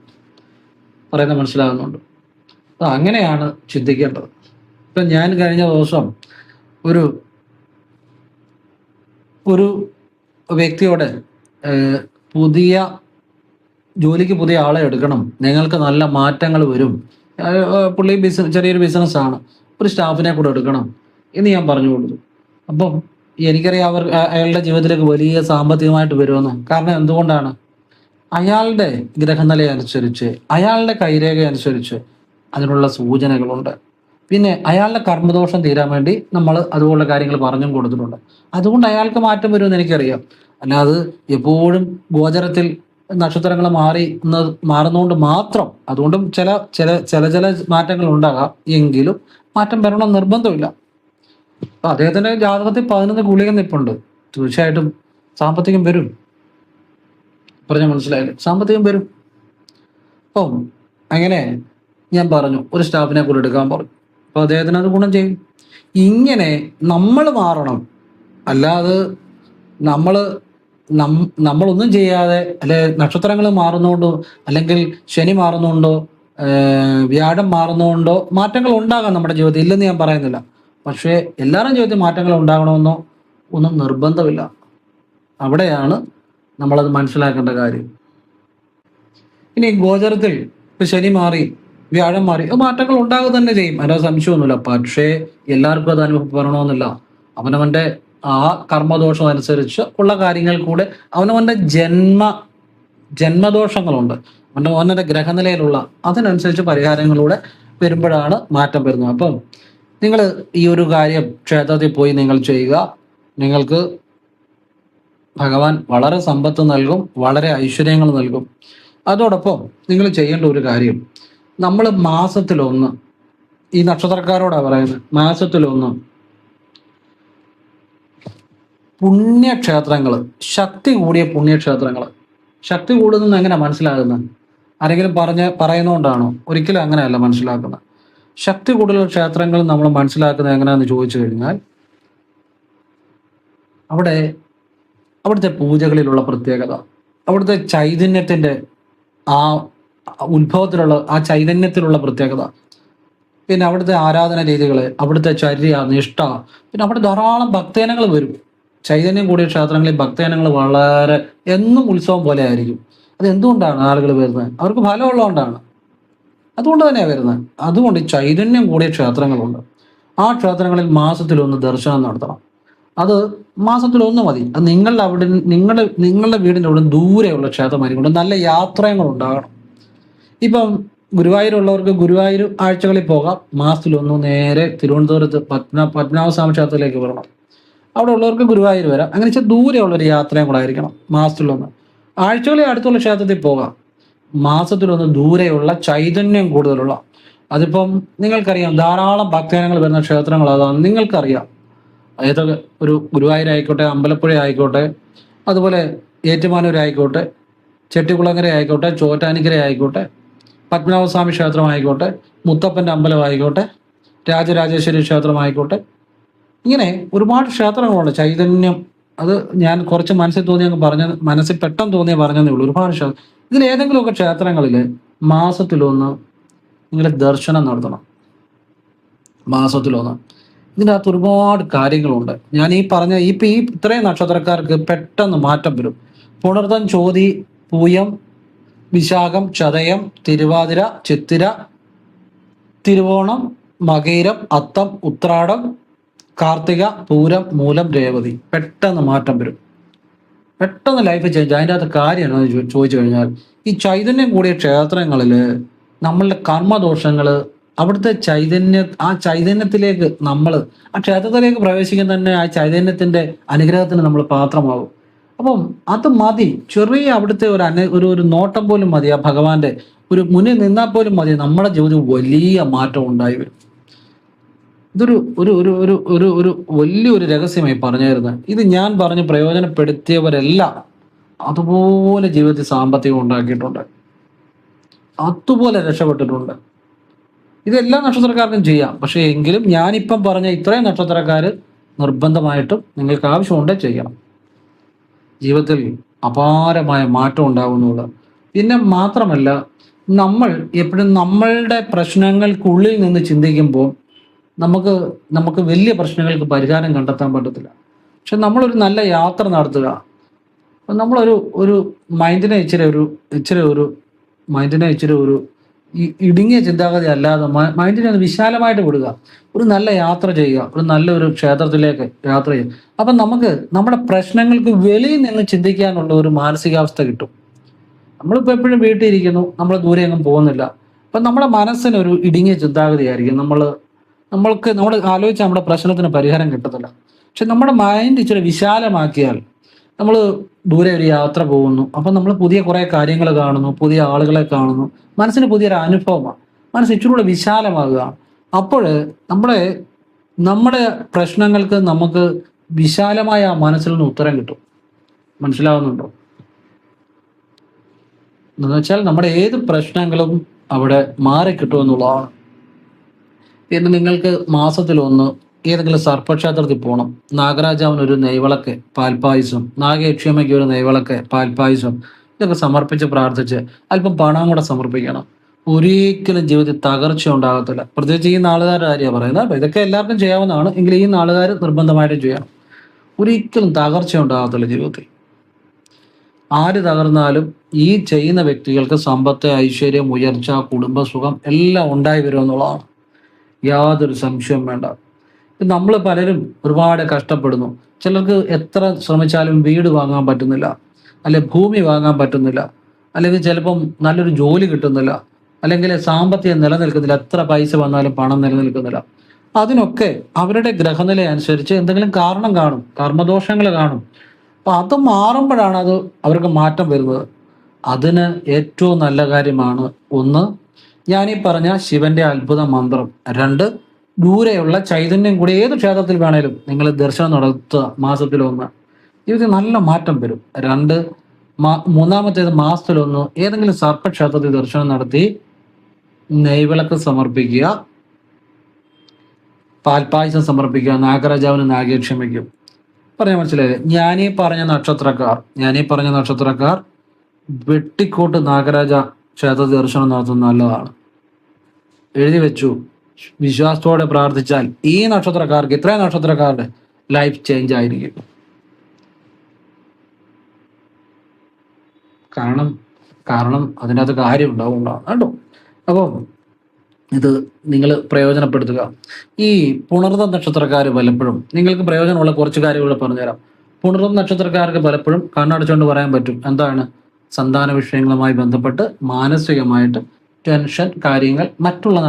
പറയുന്നത് മനസ്സിലാകുന്നുണ്ട്? അങ്ങനെയാണ് ചിന്തിക്കേണ്ടത്. ഇപ്പം ഞാൻ കഴിഞ്ഞ ദിവസം ഒരു വ്യക്തിയോട് ജോലിക്ക് പുതിയ ആളെ എടുക്കണം, നിങ്ങൾക്ക് നല്ല മാറ്റങ്ങൾ വരും, പുള്ളി ചെറിയൊരു ബിസിനസ്സാണ്, ഒരു സ്റ്റാഫിനെ കൂടെ എടുക്കണം എന്ന് ഞാൻ പറഞ്ഞു കൊടുത്തു. അപ്പം എനിക്കറിയാം അയാളുടെ ജീവിതത്തിലേക്ക് വലിയ സാമ്പത്തികമായിട്ട് വരുമെന്ന്. കാരണം എന്തുകൊണ്ടാണ്? അയാളുടെ ഗ്രഹനില അനുസരിച്ച്, അയാളുടെ കൈരേഖ അനുസരിച്ച് അതിനുള്ള സൂചനകളുണ്ട്. പിന്നെ അയാളുടെ കർമ്മദോഷം തീരാൻ വേണ്ടി നമ്മൾ അതുപോലുള്ള കാര്യങ്ങൾ പറഞ്ഞും കൊടുത്തിട്ടുണ്ട്. അതുകൊണ്ട് അയാൾക്ക് മാറ്റം വരുമെന്ന് എനിക്കറിയാം. അല്ലാതെ എപ്പോഴും ഗോചരത്തിൽ നക്ഷത്രങ്ങൾ മാറുന്നതുകൊണ്ട് മാത്രം, അതുകൊണ്ടും ചില മാറ്റങ്ങൾ ഉണ്ടാകാം, എങ്കിലും മാറ്റം വരണം നിർബന്ധമില്ല. അപ്പൊ അദ്ദേഹത്തിന്റെ ജാതകത്തിൽ 11 ഗുളിക നിപ്പുണ്ട്. തീർച്ചയായിട്ടും സാമ്പത്തികം വരും. പറഞ്ഞ മനസ്സിലായില്ലേ? സാമ്പത്തികം വരും. അപ്പം അങ്ങനെ ഞാൻ പറഞ്ഞു, ഒരു സ്റ്റാഫിനെ കൂടെ എടുക്കാൻ പറഞ്ഞു. അപ്പൊ അദ്ദേഹത്തിന് അത് ഗുണം ചെയ്യും. ഇങ്ങനെ നമ്മൾ മാറണം. അല്ലാതെ നമ്മളൊന്നും ചെയ്യാതെ, അല്ലെ നക്ഷത്രങ്ങൾ മാറുന്നതുകൊണ്ടോ, അല്ലെങ്കിൽ ശനി മാറുന്നതുകൊണ്ടോ, വ്യാഴം മാറുന്നതുകൊണ്ടോ മാറ്റങ്ങൾ ഉണ്ടാകാം നമ്മുടെ ജീവിതത്തിൽ, ഇല്ലെന്ന് ഞാൻ പറയുന്നില്ല. പക്ഷേ എല്ലാവരുടെയും ജീവിതത്തിൽ മാറ്റങ്ങൾ ഉണ്ടാകണമെന്നോ ഒന്നും നിർബന്ധമില്ല. അവിടെയാണ് നമ്മളത് മനസ്സിലാക്കേണ്ട കാര്യം. ഇനി ഗോചരത്തിൽ ഇപ്പൊ ശനി മാറി, വ്യാഴം മാറി, മാറ്റങ്ങൾ ഉണ്ടാകുക തന്നെ ചെയ്യും, അതിനകത്ത് സംശയമൊന്നുമില്ല. പക്ഷേ എല്ലാവർക്കും അത് അനുഭവപ്പെടണമെന്നില്ല. അവനവന്റെ ആ കർമ്മദോഷം അനുസരിച്ച് ഉള്ള കാര്യങ്ങൾ കൂടെ അവനവന്റെ ജന്മദോഷങ്ങളുണ്ട്, അവനവന്റെ ഗ്രഹനിലയിലുള്ള അതിനനുസരിച്ച് പരിഹാരങ്ങളിലൂടെ വരുമ്പോഴാണ് മാറ്റം വരുന്നത്. അപ്പം നിങ്ങൾ ഈ ഒരു കാര്യം ക്ഷേത്രത്തിൽ പോയി നിങ്ങൾ ചെയ്യുക. നിങ്ങൾക്ക് ഭഗവാൻ വളരെ സമ്പത്ത് നൽകും, വളരെ ഐശ്വര്യങ്ങൾ നൽകും. അതോടൊപ്പം നിങ്ങൾ ചെയ്യേണ്ട ഒരു കാര്യം, നമ്മൾ മാസത്തിലൊന്ന്, ഈ നക്ഷത്രക്കാരോടാണ് പറയുന്നത്, മാസത്തിലൊന്ന് പുണ്യക്ഷേത്രങ്ങൾ, ശക്തി കൂടിയ പുണ്യക്ഷേത്രങ്ങൾ. ശക്തി കൂടുന്നത് എങ്ങനെ മനസ്സിലാകുന്നത്? ആരെങ്കിലും പറയുന്നതുകൊണ്ടാണോ? ഒരിക്കലും അങ്ങനെയല്ല മനസ്സിലാക്കുന്നത്. ശക്തി കൂടുതലുള്ള ക്ഷേത്രങ്ങൾ നമ്മൾ മനസ്സിലാക്കുന്നത് എങ്ങനെയാണെന്ന് ചോദിച്ചു കഴിഞ്ഞാൽ, അവിടുത്തെ പൂജകളിലുള്ള പ്രത്യേകത, അവിടുത്തെ ചൈതന്യത്തിൻ്റെ ആ ഉത്ഭവത്തിലുള്ള ആ ചൈതന്യത്തിലുള്ള പ്രത്യേകത, പിന്നെ അവിടുത്തെ ആരാധന രീതികൾ, അവിടുത്തെ ചര്യ, നിഷ്ഠ, പിന്നെ അവിടെ ധാരാളം ഭക്തജനങ്ങൾ വരും. ചൈതന്യം കൂടിയ ക്ഷേത്രങ്ങളിൽ ഭക്തജനങ്ങൾ വളരെ എന്നും ഉത്സവം പോലെ ആയിരിക്കും. അത് എന്തുകൊണ്ടാണ് ആളുകൾ വരുന്നത്? അവർക്ക് ഫലമുള്ളതുകൊണ്ടാണ്. അതുകൊണ്ട് തന്നെയാണ് വരുന്നത്. അതുകൊണ്ട് ചൈതന്യം കൂടിയ ക്ഷേത്രങ്ങളുണ്ട്. ആ ക്ഷേത്രങ്ങളിൽ മാസത്തിലൊന്ന് ദർശനം നടത്തണം. അത് മാസത്തിൽ ഒന്ന് മതി. അത് നിങ്ങളുടെ വീടിൻ്റെ അവിടെ ദൂരെയുള്ള ക്ഷേത്രമായിരിക്കും, നല്ല യാത്രകൾ ഉണ്ടാകണം. ഇപ്പം ഗുരുവായൂരുള്ളവർക്ക് ഗുരുവായൂർ ആഴ്ചകളിൽ പോകാം. മാസത്തിലൊന്ന് നേരെ തിരുവനന്തപുരത്ത് പത്മനാഭസ്വാമി ക്ഷേത്രത്തിലേക്ക് വരണം. അവിടെ ഉള്ളവർക്ക് ഗുരുവായൂർ വരാം. അങ്ങനെ വെച്ചാൽ ദൂരെയുള്ളൊരു യാത്രയും കൂടെ ആയിരിക്കണം. മാസത്തിലൊന്ന് ആഴ്ചകളിൽ അടുത്തുള്ള ക്ഷേത്രത്തിൽ പോകാം. മാസത്തിലൊന്ന് ദൂരെയുള്ള ചൈതന്യം കൂടുതലുള്ള, അതിപ്പം നിങ്ങൾക്കറിയാം ധാരാളം ഭക്തജനങ്ങൾ വരുന്ന ക്ഷേത്രങ്ങൾ അതാണ്. നിങ്ങൾക്കറിയാം ഏതൊക്കെ, ഒരു ഗുരുവായൂരായിക്കോട്ടെ, അമ്പലപ്പുഴ ആയിക്കോട്ടെ, അതുപോലെ ഏറ്റുമാനൂരായിക്കോട്ടെ, ചെട്ടികുളങ്ങര ആയിക്കോട്ടെ, ചോറ്റാനിക്കര ആയിക്കോട്ടെ, പത്മനാഭസ്വാമി ക്ഷേത്രമായിക്കോട്ടെ, മുത്തപ്പൻ്റെ അമ്പലമായിക്കോട്ടെ, രാജരാജേശ്വരി ക്ഷേത്രമായിക്കോട്ടെ, ഇങ്ങനെ ഒരുപാട് ക്ഷേത്രങ്ങളുണ്ട്. ചൈതന്യം, അത് ഞാൻ കുറച്ച് മനസ്സിൽ പെട്ടെന്ന് തോന്നിയ പറഞ്ഞതേ ഉള്ളൂ. ഒരുപാട് ക്ഷേത്രം, ഇതിലേതെങ്കിലുമൊക്കെ ക്ഷേത്രങ്ങളിൽ മാസത്തിലൊന്ന് നിങ്ങൾ ദർശനം നടത്തണം. മാസത്തിലൊന്ന്. ഇതിനകത്ത് ഒരുപാട് കാര്യങ്ങളുണ്ട്. ഞാൻ ഈ പറഞ്ഞ ഇത്രയും നക്ഷത്രക്കാർക്ക് പെട്ടെന്ന് മാറ്റം വരും. പുണർതം, ചോതി, പൂയം, വിശാഖം, ചതയം, തിരുവാതിര, ചിത്തിര, തിരുവോണം, മകയിരം, അത്തം, ഉത്രാടം, കാർത്തിക, പൂരം, മൂലം, രേവതി. പെട്ടെന്ന് മാറ്റം വരും, പെട്ടെന്ന് ലൈഫ് ചേഞ്ച്. അതിൻ്റെ അകത്ത് കാര്യം എന്താണെന്ന് ചോദിച്ചു കഴിഞ്ഞാൽ, ഈ ചൈതന്യം കൂടിയ ക്ഷേത്രങ്ങളിൽ നമ്മളുടെ കർമ്മദോഷങ്ങൾ, അവിടുത്തെ ആ ചൈതന്യത്തിലേക്ക് ആ ക്ഷേത്രത്തിലേക്ക് പ്രവേശിക്കാൻ തന്നെ ആ ചൈതന്യത്തിന്റെ അനുഗ്രഹത്തിന് നമ്മൾ പാത്രമാവും. അപ്പം അത് മതി. ചെറിയ അവിടുത്തെ ഒരു നോട്ടം പോലും മതി. ആ ഭഗവാന്റെ ഒരു മുന്നിൽ നിന്നാൽ പോലും മതി. നമ്മുടെ ജീവിതത്തിൽ വലിയ മാറ്റം ഉണ്ടായി വരും. ഇതൊരു ഒരു ഒരു ഒരു ഒരു ഒരു വലിയൊരു രഹസ്യമായി പറഞ്ഞായിരുന്നു. ഇത് ഞാൻ പറഞ്ഞ് പ്രയോജനപ്പെടുത്തിയവരെല്ലാം അതുപോലെ ജീവിതത്തിൽ സാമ്പത്തികം ഉണ്ടാക്കിയിട്ടുണ്ട്, അതുപോലെ രക്ഷപ്പെട്ടിട്ടുണ്ട്. ഇതെല്ലാ നക്ഷത്രക്കാർക്കും ചെയ്യാം. പക്ഷേ എങ്കിലും ഞാനിപ്പം പറഞ്ഞ ഇത്രയും നക്ഷത്രക്കാർ നിർബന്ധമായിട്ടും നിങ്ങൾക്ക് ആവശ്യമുണ്ട് ചെയ്യണം. ജീവിതത്തിൽ അപാരമായ മാറ്റം ഉണ്ടാകുന്നുള്ളൂ. പിന്നെ മാത്രമല്ല, നമ്മൾ എപ്പോഴും നമ്മളുടെ പ്രശ്നങ്ങൾക്കുള്ളിൽ നിന്ന് ചിന്തിക്കുമ്പോൾ നമുക്ക് വലിയ പ്രശ്നങ്ങൾക്ക് പരിഹാരം കണ്ടെത്താൻ പറ്റത്തില്ല. പക്ഷെ നമ്മളൊരു നല്ല യാത്ര നടത്തുക, നമ്മളൊരു ഒരു മൈൻഡിനെ ഇച്ചിരി ഒരു ഇടുങ്ങിയ ചിന്താഗതി അല്ലാതെ മൈൻഡിനെ ഒന്ന് വിശാലമായിട്ട് വിടുക. ഒരു നല്ല യാത്ര ചെയ്യുക, ഒരു നല്ലൊരു ക്ഷേത്രത്തിലേക്ക് യാത്ര ചെയ്യുക. അപ്പം നമുക്ക് നമ്മുടെ പ്രശ്നങ്ങൾക്ക് വെളിയിൽ നിന്ന് ചിന്തിക്കാനുള്ള ഒരു മാനസികാവസ്ഥ കിട്ടും. നമ്മളിപ്പോൾ എപ്പോഴും വീട്ടിൽ ഇരിക്കുന്നു, നമ്മൾ ദൂരെ എങ്ങും പോകുന്നില്ല. അപ്പം നമ്മുടെ മനസ്സിനൊരു ഇടുങ്ങിയ ചിന്താഗതിയായിരിക്കും. നമ്മൾ ആലോചിച്ചാൽ നമ്മുടെ പ്രശ്നത്തിന് പരിഹാരം കിട്ടത്തില്ല. പക്ഷെ നമ്മുടെ മൈൻഡ് ഇച്ചിരി വിശാലമാക്കിയാൽ, നമ്മൾ ദൂരെ ഒരു യാത്ര പോകുന്നു, അപ്പം നമ്മൾ പുതിയ കുറേ കാര്യങ്ങൾ കാണുന്നു, പുതിയ ആളുകളെ കാണുന്നു, മനസ്സിന് പുതിയൊരു അനുഭവമാണ്. മനസ്സ് ഇച്ചിരി കൂടെ വിശാലമാകുക. അപ്പോൾ നമ്മുടെ പ്രശ്നങ്ങൾക്ക് നമുക്ക് വിശാലമായ ആ മനസ്സിൽ നിന്ന് ഉത്തരം കിട്ടും. മനസ്സിലാവുന്നുണ്ടോ? എന്ന് വെച്ചാൽ നമ്മുടെ ഏത് പ്രശ്നങ്ങളും അവിടെ മാറിക്കിട്ടുമെന്നുള്ളതാണ്. പിന്നെ നിങ്ങൾക്ക് മാസത്തിലൊന്ന് ഏതെങ്കിലും സർപ്പക്ഷേത്രത്തിൽ പോകണം. നാഗരാജാവിന് ഒരു നെയ്വിളക്ക് പാൽപ്പായസം, നാഗയക്ഷിയമ്മയ്ക്ക് ഒരു നെയ്വിളക്ക് പാൽപ്പായസം, ഇതൊക്കെ സമർപ്പിച്ച് പ്രാർത്ഥിച്ച് അല്പം പണം കൂടെ സമർപ്പിക്കണം. ഒരിക്കലും ജീവിതത്തിൽ തകർച്ച ഉണ്ടാകത്തില്ല. പ്രത്യേകിച്ച് ഈ നാളുകാരുടെ കാര്യമാണ് പറയുന്നത്. ഇതൊക്കെ എല്ലാവർക്കും ചെയ്യാവുന്നതാണ്, എങ്കിലും ഈ നാളുകാർ നിർബന്ധമായിട്ടും ചെയ്യണം. ഒരിക്കലും തകർച്ച ഉണ്ടാകത്തില്ല ജീവിതത്തിൽ. ആര് തകർന്നാലും ഈ ചെയ്യുന്ന വ്യക്തികൾക്ക് സമ്പത്ത്, ഐശ്വര്യം, ഉയർച്ച, കുടുംബസുഖം എല്ലാം ഉണ്ടായി വരുമെന്നുള്ളതാണ്. യാതൊരു സംശയവും വേണ്ട. നമ്മൾ പലരും ഒരുപാട് കഷ്ടപ്പെടുന്നു. ചിലർക്ക് എത്ര ശ്രമിച്ചാലും വീട് വാങ്ങാൻ പറ്റുന്നില്ല, അല്ലെ ഭൂമി വാങ്ങാൻ പറ്റുന്നില്ല, അല്ലെങ്കിൽ ചിലപ്പം നല്ലൊരു ജോലി കിട്ടുന്നില്ല, അല്ലെങ്കിൽ സാമ്പത്തികം നിലനിൽക്കുന്നില്ല. എത്ര പൈസ വന്നാലും പണം നിലനിൽക്കുന്നില്ല. അതിനൊക്കെ അവരുടെ ഗ്രഹനില അനുസരിച്ച് എന്തെങ്കിലും കാരണം കാണും, കർമ്മദോഷങ്ങൾ കാണും. അപ്പൊ അത് മാറുമ്പോഴാണ് അവർക്ക് മാറ്റം വരുന്നത്. അതിന് ഏറ്റവും നല്ല കാര്യമാണ്, ഒന്ന്, ഞാനീ പറഞ്ഞ ശിവന്റെ അത്ഭുത മന്ത്രം. രണ്ട്, ദൂരെയുള്ള ചൈതന്യം കൂടി ഏത് ക്ഷേത്രത്തിൽ വേണേലും നിങ്ങൾ ദർശനം നടത്തുക. മാസത്തിലൊന്ന് ജീവിതത്തിൽ നല്ല മാറ്റം വരും. രണ്ട്, മൂന്നാമത്തേത് മാസത്തിലൊന്ന് ഏതെങ്കിലും സർപ്പക്ഷേത്രത്തിൽ ദർശനം നടത്തി നെയ്വിളക്ക് സമർപ്പിക്കുക, പാൽപ്പായസം സമർപ്പിക്കുക, നാഗരാജാവിന് നാഗേക്ഷമയ്ക്കും. പറയാൻ മനസ്സിലായില്ലേ? ഞാനീ പറഞ്ഞ നക്ഷത്രക്കാർ വെട്ടിക്കോട്ട് നാഗരാജ ക്ഷേത്ര ദർശനം നടത്തുന്നത് നല്ലതാണ്. എഴുതി വെച്ചു. വിശ്വാസത്തോടെ പ്രാർത്ഥിച്ചാൽ ഇത്രയും നക്ഷത്രക്കാരുടെ ലൈഫ് ചേഞ്ച് ആയിരിക്കും. കാരണം അതിൻ്റെ അകത്ത് കാര്യം ഉണ്ടാവുന്നതാണ് കേട്ടോ. അപ്പം ഇത് നിങ്ങൾ പ്രയോജനപ്പെടുത്തുക. ഈ പുണർത നക്ഷത്രക്കാർ പലപ്പോഴും നിങ്ങൾക്ക് പ്രയോജനമുള്ള കുറച്ച് കാര്യങ്ങൾ പറഞ്ഞുതരാം. പുണർത നക്ഷത്രക്കാർക്ക് പലപ്പോഴും കണ്ണടച്ചുകൊണ്ട് പറയാൻ പറ്റും എന്താണ് സന്താന വിഷയങ്ങളുമായി ബന്ധപ്പെട്ട് മാനസികമായിട്ട് ടെൻഷൻ കാര്യങ്ങൾ മറ്റുള്ള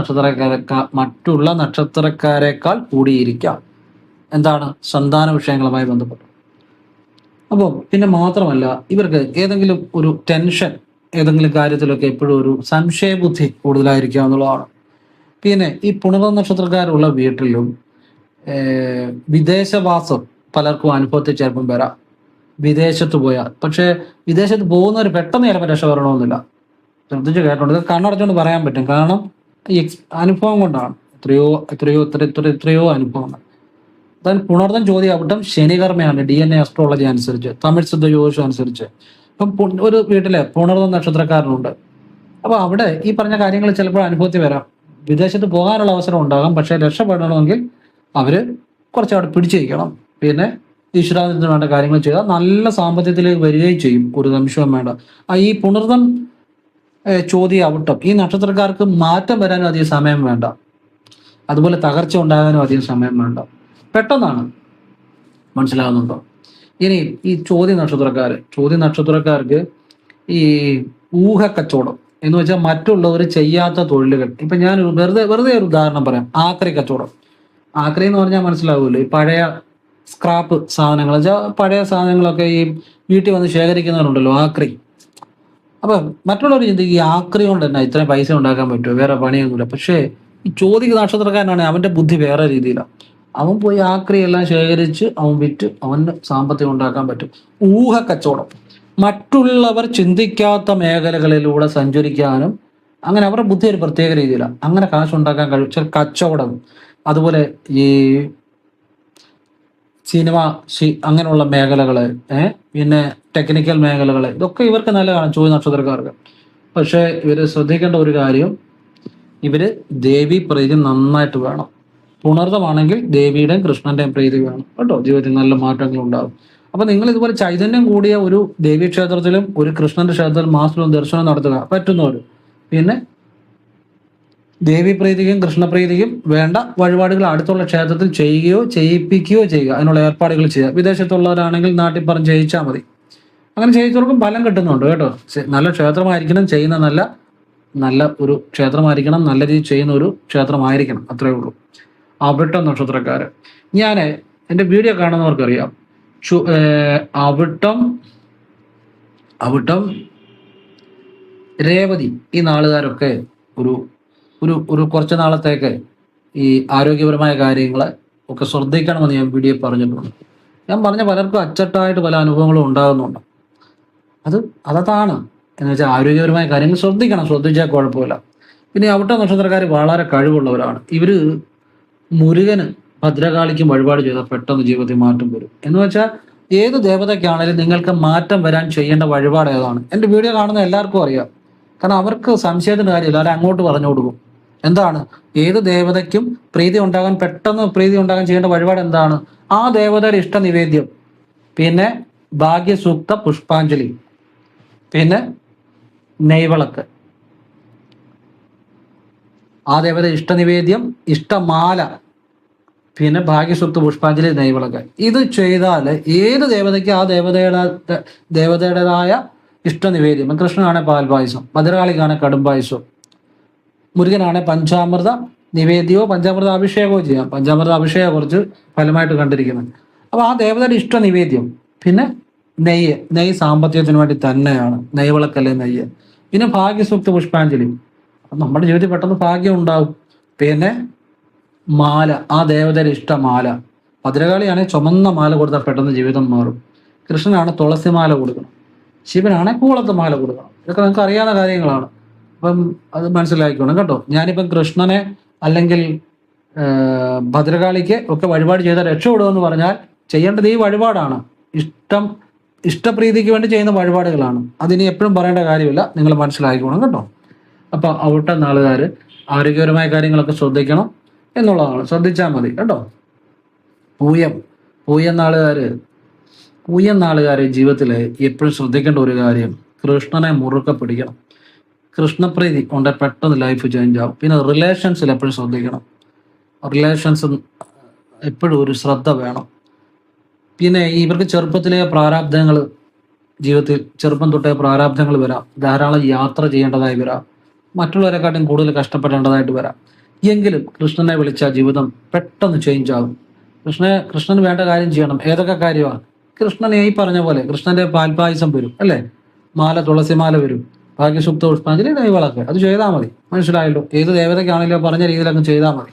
നക്ഷത്രക്കാരെക്കാൾ കൂടിയിരിക്കാം. എന്താണ് സന്താന വിഷയങ്ങളുമായി ബന്ധപ്പെട്ട്. അപ്പോൾ പിന്നെ മാത്രമല്ല ഇവർക്ക് ഏതെങ്കിലും ഒരു ടെൻഷൻ ഏതെങ്കിലും കാര്യത്തിലൊക്കെ എപ്പോഴും ഒരു സംശയബുദ്ധി കൂടുതലായിരിക്കുക എന്നുള്ളതാണ്. പിന്നെ ഈ പുണർത നക്ഷത്രക്കാരുള്ള വീട്ടിലും വിദേശവാസം പലർക്കും അനുഭവത്തിൽ ചിലപ്പം വരാം. വിദേശത്ത് പോയാൽ പക്ഷേ വിദേശത്ത് പോകുന്നവർ പെട്ടെന്ന് ചിലപ്പോൾ രക്ഷപ്പെടണമെന്നില്ല. ശ്രദ്ധിച്ച് കേട്ടോണ്ട് ഇത് കണ്ണടച്ചുകൊണ്ട് പറയാൻ പറ്റും. കാരണം ഈ അനുഭവം കൊണ്ടാണ്. എത്രയോ അനുഭവങ്ങൾ. അതായത് പുണർതം ചോദ്യാവട്ടം ശനികർമ്മയാണ് DNA അസ്ട്രോളജി അനുസരിച്ച്, തമിഴ് സിദ്ധ ജ്യോതിഷം അനുസരിച്ച്. ഇപ്പം ഒരു വീട്ടിലെ പുണർത നക്ഷത്രക്കാരനുണ്ട്. അപ്പൊ അവിടെ ഈ പറഞ്ഞ കാര്യങ്ങൾ ചിലപ്പോൾ അനുഭവത്തിൽ വരാം. വിദേശത്ത് പോകാനുള്ള അവസരം ഉണ്ടാകാം. പക്ഷെ രക്ഷപ്പെടണമെങ്കിൽ അവര് കുറച്ചവിടെ പിടിച്ചിരിക്കണം. പിന്നെ ഈശ്വരാധീനത്തിന് വേണ്ട കാര്യങ്ങൾ ചെയ്താൽ നല്ല സാമ്പത്തികത്തിലേക്ക് വരികയും ചെയ്യും. ഒരു സംശയവും വേണ്ട. ഈ പുണർതം ചോദ്യാവട്ടം ഈ നക്ഷത്രക്കാർക്ക് മാറ്റം വരാനും അധികം സമയം വേണ്ട. അതുപോലെ തകർച്ച ഉണ്ടാകാനും അധികം സമയം വേണ്ട. പെട്ടെന്നാണ്. മനസ്സിലാകുന്നുണ്ടോ? ഇനി ഈ ചോദ്യ നക്ഷത്രക്കാർക്ക് ഈ ഊഹക്കച്ചവടം എന്ന് വെച്ചാൽ മറ്റുള്ളവർ ചെയ്യാത്ത തൊഴിലുകൾ. ഇപ്പൊ ഞാൻ വെറുതെ ഒരു ഉദാഹരണം പറയാം. ആക്രി കച്ചവടം. ആക്രി എന്ന് പറഞ്ഞാൽ മനസ്സിലാവുമല്ലോ, ഈ പഴയ സ്ക്രാപ്പ് സാധനങ്ങൾ, പഴയ സാധനങ്ങളൊക്കെ ഈ വീട്ടിൽ വന്ന് ശേഖരിക്കുന്നവരുണ്ടല്ലോ, ആക്രി. അപ്പൊ മറ്റുള്ളവർ ചിന്തിക്കും ഈ ആക്രി കൊണ്ട് തന്നെ ഇത്രയും പൈസ ഉണ്ടാക്കാൻ പറ്റുമോ, വേറെ പണിയൊന്നുമില്ല. പക്ഷേ ഈ ചോദ്യ നക്ഷത്രക്കാരനാണ്, അവന്റെ ബുദ്ധി വേറെ രീതിയിലാണ്. അവൻ പോയി ആക്രി എല്ലാം ശേഖരിച്ച് അവൻ വിറ്റ് അവന് സാമ്പത്തികം ഉണ്ടാക്കാൻ പറ്റും. ഊഹക്കച്ചവടം, മറ്റുള്ളവർ ചിന്തിക്കാത്ത മേഖലകളിലൂടെ സഞ്ചരിക്കാനും അങ്ങനെ അവരുടെ ബുദ്ധി ഒരു പ്രത്യേക രീതിയിലാണ്. അങ്ങനെ കാശുണ്ടാക്കാൻ കഴിയും. കച്ചവടം, അതുപോലെ ഈ സിനിമ അങ്ങനെയുള്ള മേഖലകള്, പിന്നെ ടെക്നിക്കൽ മേഖലകള്, ഇതൊക്കെ ഇവർക്ക് നല്ലതാണ് ചോദ്യ നക്ഷത്രക്കാർക്ക്. പക്ഷെ ഇവര് ശ്രദ്ധിക്കേണ്ട ഒരു കാര്യം, ഇവര് ദേവി പ്രീതി നന്നായിട്ട് വേണം. പുണർതമാണെങ്കിൽ ദേവിയുടെയും കൃഷ്ണന്റെയും പ്രീതി വേണം കേട്ടോ. ജീവിതത്തിൽ നല്ല മാറ്റങ്ങൾ ഉണ്ടാകും. അപ്പൊ നിങ്ങൾ ഇതുപോലെ ചൈതന്യം കൂടിയ ഒരു ദേവീ ക്ഷേത്രത്തിലും ഒരു കൃഷ്ണന്റെ ക്ഷേത്രത്തിലും മാസത്തിലും ദർശനം നടത്തുക പറ്റുന്നവർ. പിന്നെ ദേവീപ്രീതിക്കും കൃഷ്ണപ്രീതിക്കും വേണ്ട വഴിപാടുകൾ അടുത്തുള്ള ക്ഷേത്രത്തിൽ ചെയ്യിപ്പിക്കുകയോ ചെയ്യുക. അതിനുള്ള ഏർപ്പാടുകൾ ചെയ്യുക. വിദേശത്തുള്ളവരാണെങ്കിൽ നാട്ടിൽ പറഞ്ഞ് ചെയ്യിച്ചാൽ മതി. അങ്ങനെ ചെയ്യിച്ചവർക്കും ഫലം കിട്ടുന്നുണ്ട് കേട്ടോ. നല്ല ക്ഷേത്രമായിരിക്കണം, ചെയ്യുന്ന നല്ല ഒരു ക്ഷേത്രമായിരിക്കണം, നല്ല രീതിയിൽ ചെയ്യുന്ന ഒരു ക്ഷേത്രമായിരിക്കണം. അത്രേ ഉള്ളൂ. അവിട്ടം നക്ഷത്രക്കാര്, ഞാൻ എൻ്റെ വീഡിയോ കാണുന്നവർക്കറിയാം, അവിട്ടം രേവതി ഈ നാളുകാരൊക്കെ ഒരു കുറച്ച് നാളത്തേക്ക് ഈ ആരോഗ്യപരമായ കാര്യങ്ങളെ ഒക്കെ ശ്രദ്ധിക്കണമെന്ന് ഞാൻ വീഡിയോ പറഞ്ഞിട്ടുണ്ട്. ഞാൻ പറഞ്ഞ പലർക്കും അച്ചട്ടായിട്ട് പല അനുഭവങ്ങളും ഉണ്ടാകുന്നുണ്ട്. അതാണ് എന്ന് വെച്ചാൽ ആരോഗ്യപരമായ കാര്യങ്ങൾ ശ്രദ്ധിച്ചാൽ കുഴപ്പമില്ല. പിന്നെ അവിട്ട നക്ഷത്രക്കാർ വളരെ കഴിവുള്ളവരാണ്. ഇവര് മുരുകന് ഭദ്രകാളിക്കും വഴിപാട് ചെയ്താൽ പെട്ടെന്ന് ജീവിതത്തിൽ മാറ്റം വരും. എന്ന് വെച്ചാൽ ഏത് ദേവതയ്ക്കാണെങ്കിലും നിങ്ങൾക്ക് മാറ്റം വരാൻ ചെയ്യേണ്ട വഴിപാട് ഏതാണ്? എൻ്റെ വീഡിയോ കാണുന്ന എല്ലാവർക്കും അറിയാം. കാരണം അവർക്ക് സംശയത്തിന് കാര്യമില്ല, അവർ അങ്ങോട്ട് പറഞ്ഞു കൊടുക്കും. എന്താണ് ഏത് ദേവതയ്ക്കും പെട്ടെന്ന് പ്രീതി ഉണ്ടാകാൻ ചെയ്യേണ്ട വഴിപാട് എന്താണ്? ആ ദേവതയുടെ ഇഷ്ടനിവേദ്യം, പിന്നെ ഭാഗ്യസൂക്ത പുഷ്പാഞ്ജലി, പിന്നെ നെയ്വിളക്ക്. ആ ദേവത ഇഷ്ടനിവേദ്യം, ഇഷ്ടമാല, പിന്നെ ഭാഗ്യസൂക്ത പുഷ്പാഞ്ജലി, നെയ്വിളക്ക്. ഇത് ചെയ്താൽ ഏത് ദേവതയ്ക്ക് ആ ദേവതയുടേതായ ഇഷ്ടനിവേദ്യം. കൃഷ്ണനാണ് പാൽപായസം, ഭദ്രകാളിക്കാണ് കടുംപായസം, മുരുകനാണ് പഞ്ചാമൃത നിവേദ്യമോ പഞ്ചാമൃത അഭിഷേകമോ ചെയ്യാം. പഞ്ചാമൃത അഭിഷേകം കുറച്ച് ഫലമായിട്ട് കണ്ടിരിക്കുന്നത്. അപ്പോൾ ആ ദേവതയുടെ ഇഷ്ടനിവേദ്യം. പിന്നെ നെയ്യ് സാമ്പത്തികത്തിന് വേണ്ടി തന്നെയാണ്, നെയ്വിളക്കല്ലേ നെയ്യ്. പിന്നെ ഭാഗ്യസൂക്ത പുഷ്പാഞ്ജലി, നമ്മുടെ ജീവിതത്തിൽ പെട്ടെന്ന് ഭാഗ്യം ഉണ്ടാവും. പിന്നെ മാല, ആ ദേവതയുടെ ഇഷ്ടമാല. ഭദ്രകാളിയാണെങ്കിൽ ചുമന്ന മാല കൊടുത്താൽ പെട്ടെന്ന് ജീവിതം മാറും. കൃഷ്ണനാണ് തുളസി മാല കൊടുക്കണം, ശിവനാണ് കൂളത്ത് മാല കൊടുക്കണം. ഇതൊക്കെ നിങ്ങൾക്ക് അറിയാവുന്ന കാര്യങ്ങളാണ്. അപ്പം അത് മനസ്സിലാക്കിക്കോണം കേട്ടോ. ഞാനിപ്പം കൃഷ്ണനെ അല്ലെങ്കിൽ ഭദ്രകാളിക്ക് ഒക്കെ വഴിപാട് ചെയ്താൽ രക്ഷപ്പെടുമെന്ന് പറഞ്ഞാൽ ചെയ്യേണ്ടത് ഈ വഴിപാടാണ്. ഇഷ്ടപ്രീതിക്ക് വേണ്ടി ചെയ്യുന്ന വഴിപാടുകളാണ്. അതിനി എപ്പോഴും പറയേണ്ട കാര്യമില്ല, നിങ്ങൾ മനസ്സിലാക്കിക്കോണം കേട്ടോ. അപ്പൊ അവിടുത്തെ നാളുകാർ ആരോഗ്യപരമായ കാര്യങ്ങളൊക്കെ ശ്രദ്ധിക്കണം എന്നുള്ളതാണ്. ശ്രദ്ധിച്ചാൽ മതി കേട്ടോ. പൂയം നാളുകാർ ജീവിതത്തിൽ എപ്പോഴും ശ്രദ്ധിക്കേണ്ട ഒരു കാര്യം, കൃഷ്ണനെ മുറുക്കെ പിടിക്കണം. കൃഷ്ണപ്രീതി കൊണ്ട് പെട്ടെന്ന് ലൈഫ് ചേഞ്ച് ആവും. പിന്നെ റിലേഷൻസിൽ എപ്പോഴും ശ്രദ്ധിക്കണം. റിലേഷൻസ് എപ്പോഴും ഒരു ശ്രദ്ധ വേണം. പിന്നെ ഇവർക്ക് ചെറുപ്പത്തിലെ പ്രാരാബ്ധങ്ങൾ, ജീവിതത്തിൽ ചെറുപ്പം തൊട്ടേ പ്രാരാബ്ധങ്ങൾ വരാം. ധാരാളം യാത്ര ചെയ്യേണ്ടതായി വരാം. മറ്റുള്ളവരെക്കാട്ടും കൂടുതൽ കഷ്ടപ്പെടേണ്ടതായിട്ട് വരാം. എങ്കിലും കൃഷ്ണനെ വിളിച്ചാൽ ജീവിതം പെട്ടെന്ന് ചേഞ്ച് ആകും. കൃഷ്ണന് വേണ്ട കാര്യം ചെയ്യണം. ഏതൊക്കെ കാര്യമാണ്? കൃഷ്ണനെ ഈ പറഞ്ഞ പോലെ കൃഷ്ണന്റെ പാൽപായസം വരും അല്ലേ, മാല, തുളസിമാല വരും, ഭാഗ്യസുക്ത പുഷ്പാഞ്ജലി, നെയ്വിളക്ക്, അത് ചെയ്താൽ മതി. മനസ്സിലായല്ലോ? ഏത് ദേവതയ്ക്കാണെങ്കിലും പറഞ്ഞ രീതിയിൽ അങ്ങ് ചെയ്താൽ മതി.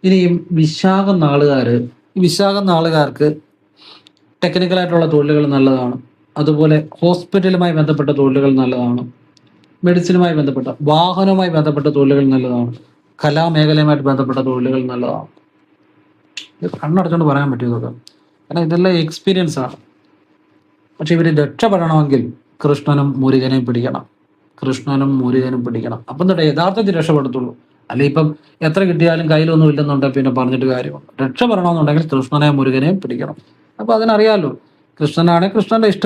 ഇനിയും വിശാഖം നാളുകാര്, ഈ വിശാഖം നാളുകാർക്ക് ടെക്നിക്കലായിട്ടുള്ള തൊഴിലുകൾ നല്ലതാണ്. അതുപോലെ ഹോസ്പിറ്റലുമായി ബന്ധപ്പെട്ട തൊഴിലുകൾ നല്ലതാണ്. മെഡിസിനുമായി ബന്ധപ്പെട്ട, വാഹനവുമായി ബന്ധപ്പെട്ട തൊഴിലുകൾ നല്ലതാണ്. കലാമേഖലയുമായിട്ട് ബന്ധപ്പെട്ട തൊഴിലുകൾ നല്ലതാണ്. ഇത് കണ്ണടച്ചുകൊണ്ട് പറയാൻ പറ്റിയതൊക്കെ, കാരണം ഇതെല്ലാം എക്സ്പീരിയൻസ് ആണ്. പക്ഷെ ഇവർ രക്ഷപ്പെടണമെങ്കിൽ കൃഷ്ണനും മുരുകനെയും പിടിക്കണം. കൃഷ്ണനും മുരുകനും പിടിക്കണം. അപ്പം എന്താ യഥാർത്ഥത്തിൽ രക്ഷപ്പെടത്തുള്ളൂ. അല്ലെ ഇപ്പം എത്ര കിട്ടിയാലും കയ്യിലൊന്നും ഇല്ലെന്നുണ്ടെങ്കിൽ പിന്നെ പറഞ്ഞിട്ട് കാര്യമുണ്ട്. രക്ഷപ്പെടണമെന്നുണ്ടെങ്കിൽ കൃഷ്ണനെയും മുരുകനെയും പിടിക്കണം. അപ്പൊ അതിനറിയാലോ, കൃഷ്ണനാണെങ്കിൽ കൃഷ്ണന്റെ ഇഷ്ട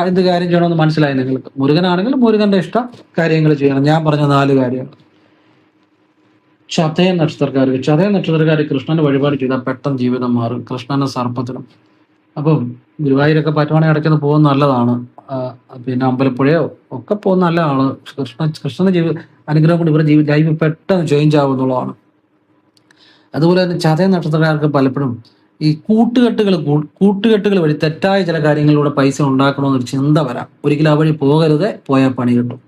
എന്ത് കാര്യം ചെയ്യണമെന്ന് മനസ്സിലായി നിങ്ങൾക്ക്. മുരുകനാണെങ്കിൽ മുരുകന്റെ ഇഷ്ട കാര്യങ്ങൾ ചെയ്യണം. ഞാൻ പറഞ്ഞ 4 കാര്യങ്ങൾ. ചതയം നക്ഷത്രക്കാർ കൃഷ്ണന് വഴിപാട് ചെയ്താൽ പെട്ടെന്ന് ജീവിതം മാറും. കൃഷ്ണനും സർപ്പത്തിനും. അപ്പം ഗുരുവായൂരൊക്കെ പറ്റുവാണെങ്കിൽ ഇടയ്ക്കൊന്ന് പോകുന്നത് നല്ലതാണ്. പിന്നെ അമ്പലപ്പുഴയോ ഒക്കെ പോകുന്ന നല്ലതാണ്. കൃഷ്ണന്റെ അനുഗ്രഹം കൊണ്ട് ഇവരുടെ ലൈഫ് പെട്ടെന്ന് ചേഞ്ച് ആവുന്നുള്ളതാണ്. അതുപോലെ തന്നെ ചതയ നക്ഷത്രക്കാർക്ക് പലപ്പോഴും ഈ കൂട്ടുകെട്ടുകൾ വഴി തെറ്റായ ചില കാര്യങ്ങളിലൂടെ പൈസ ഉണ്ടാക്കണമെന്നൊരു ചിന്ത വരാം. ഒരിക്കലും ആ വഴി പോകരുത്, പോയാൽ പണി കിട്ടും.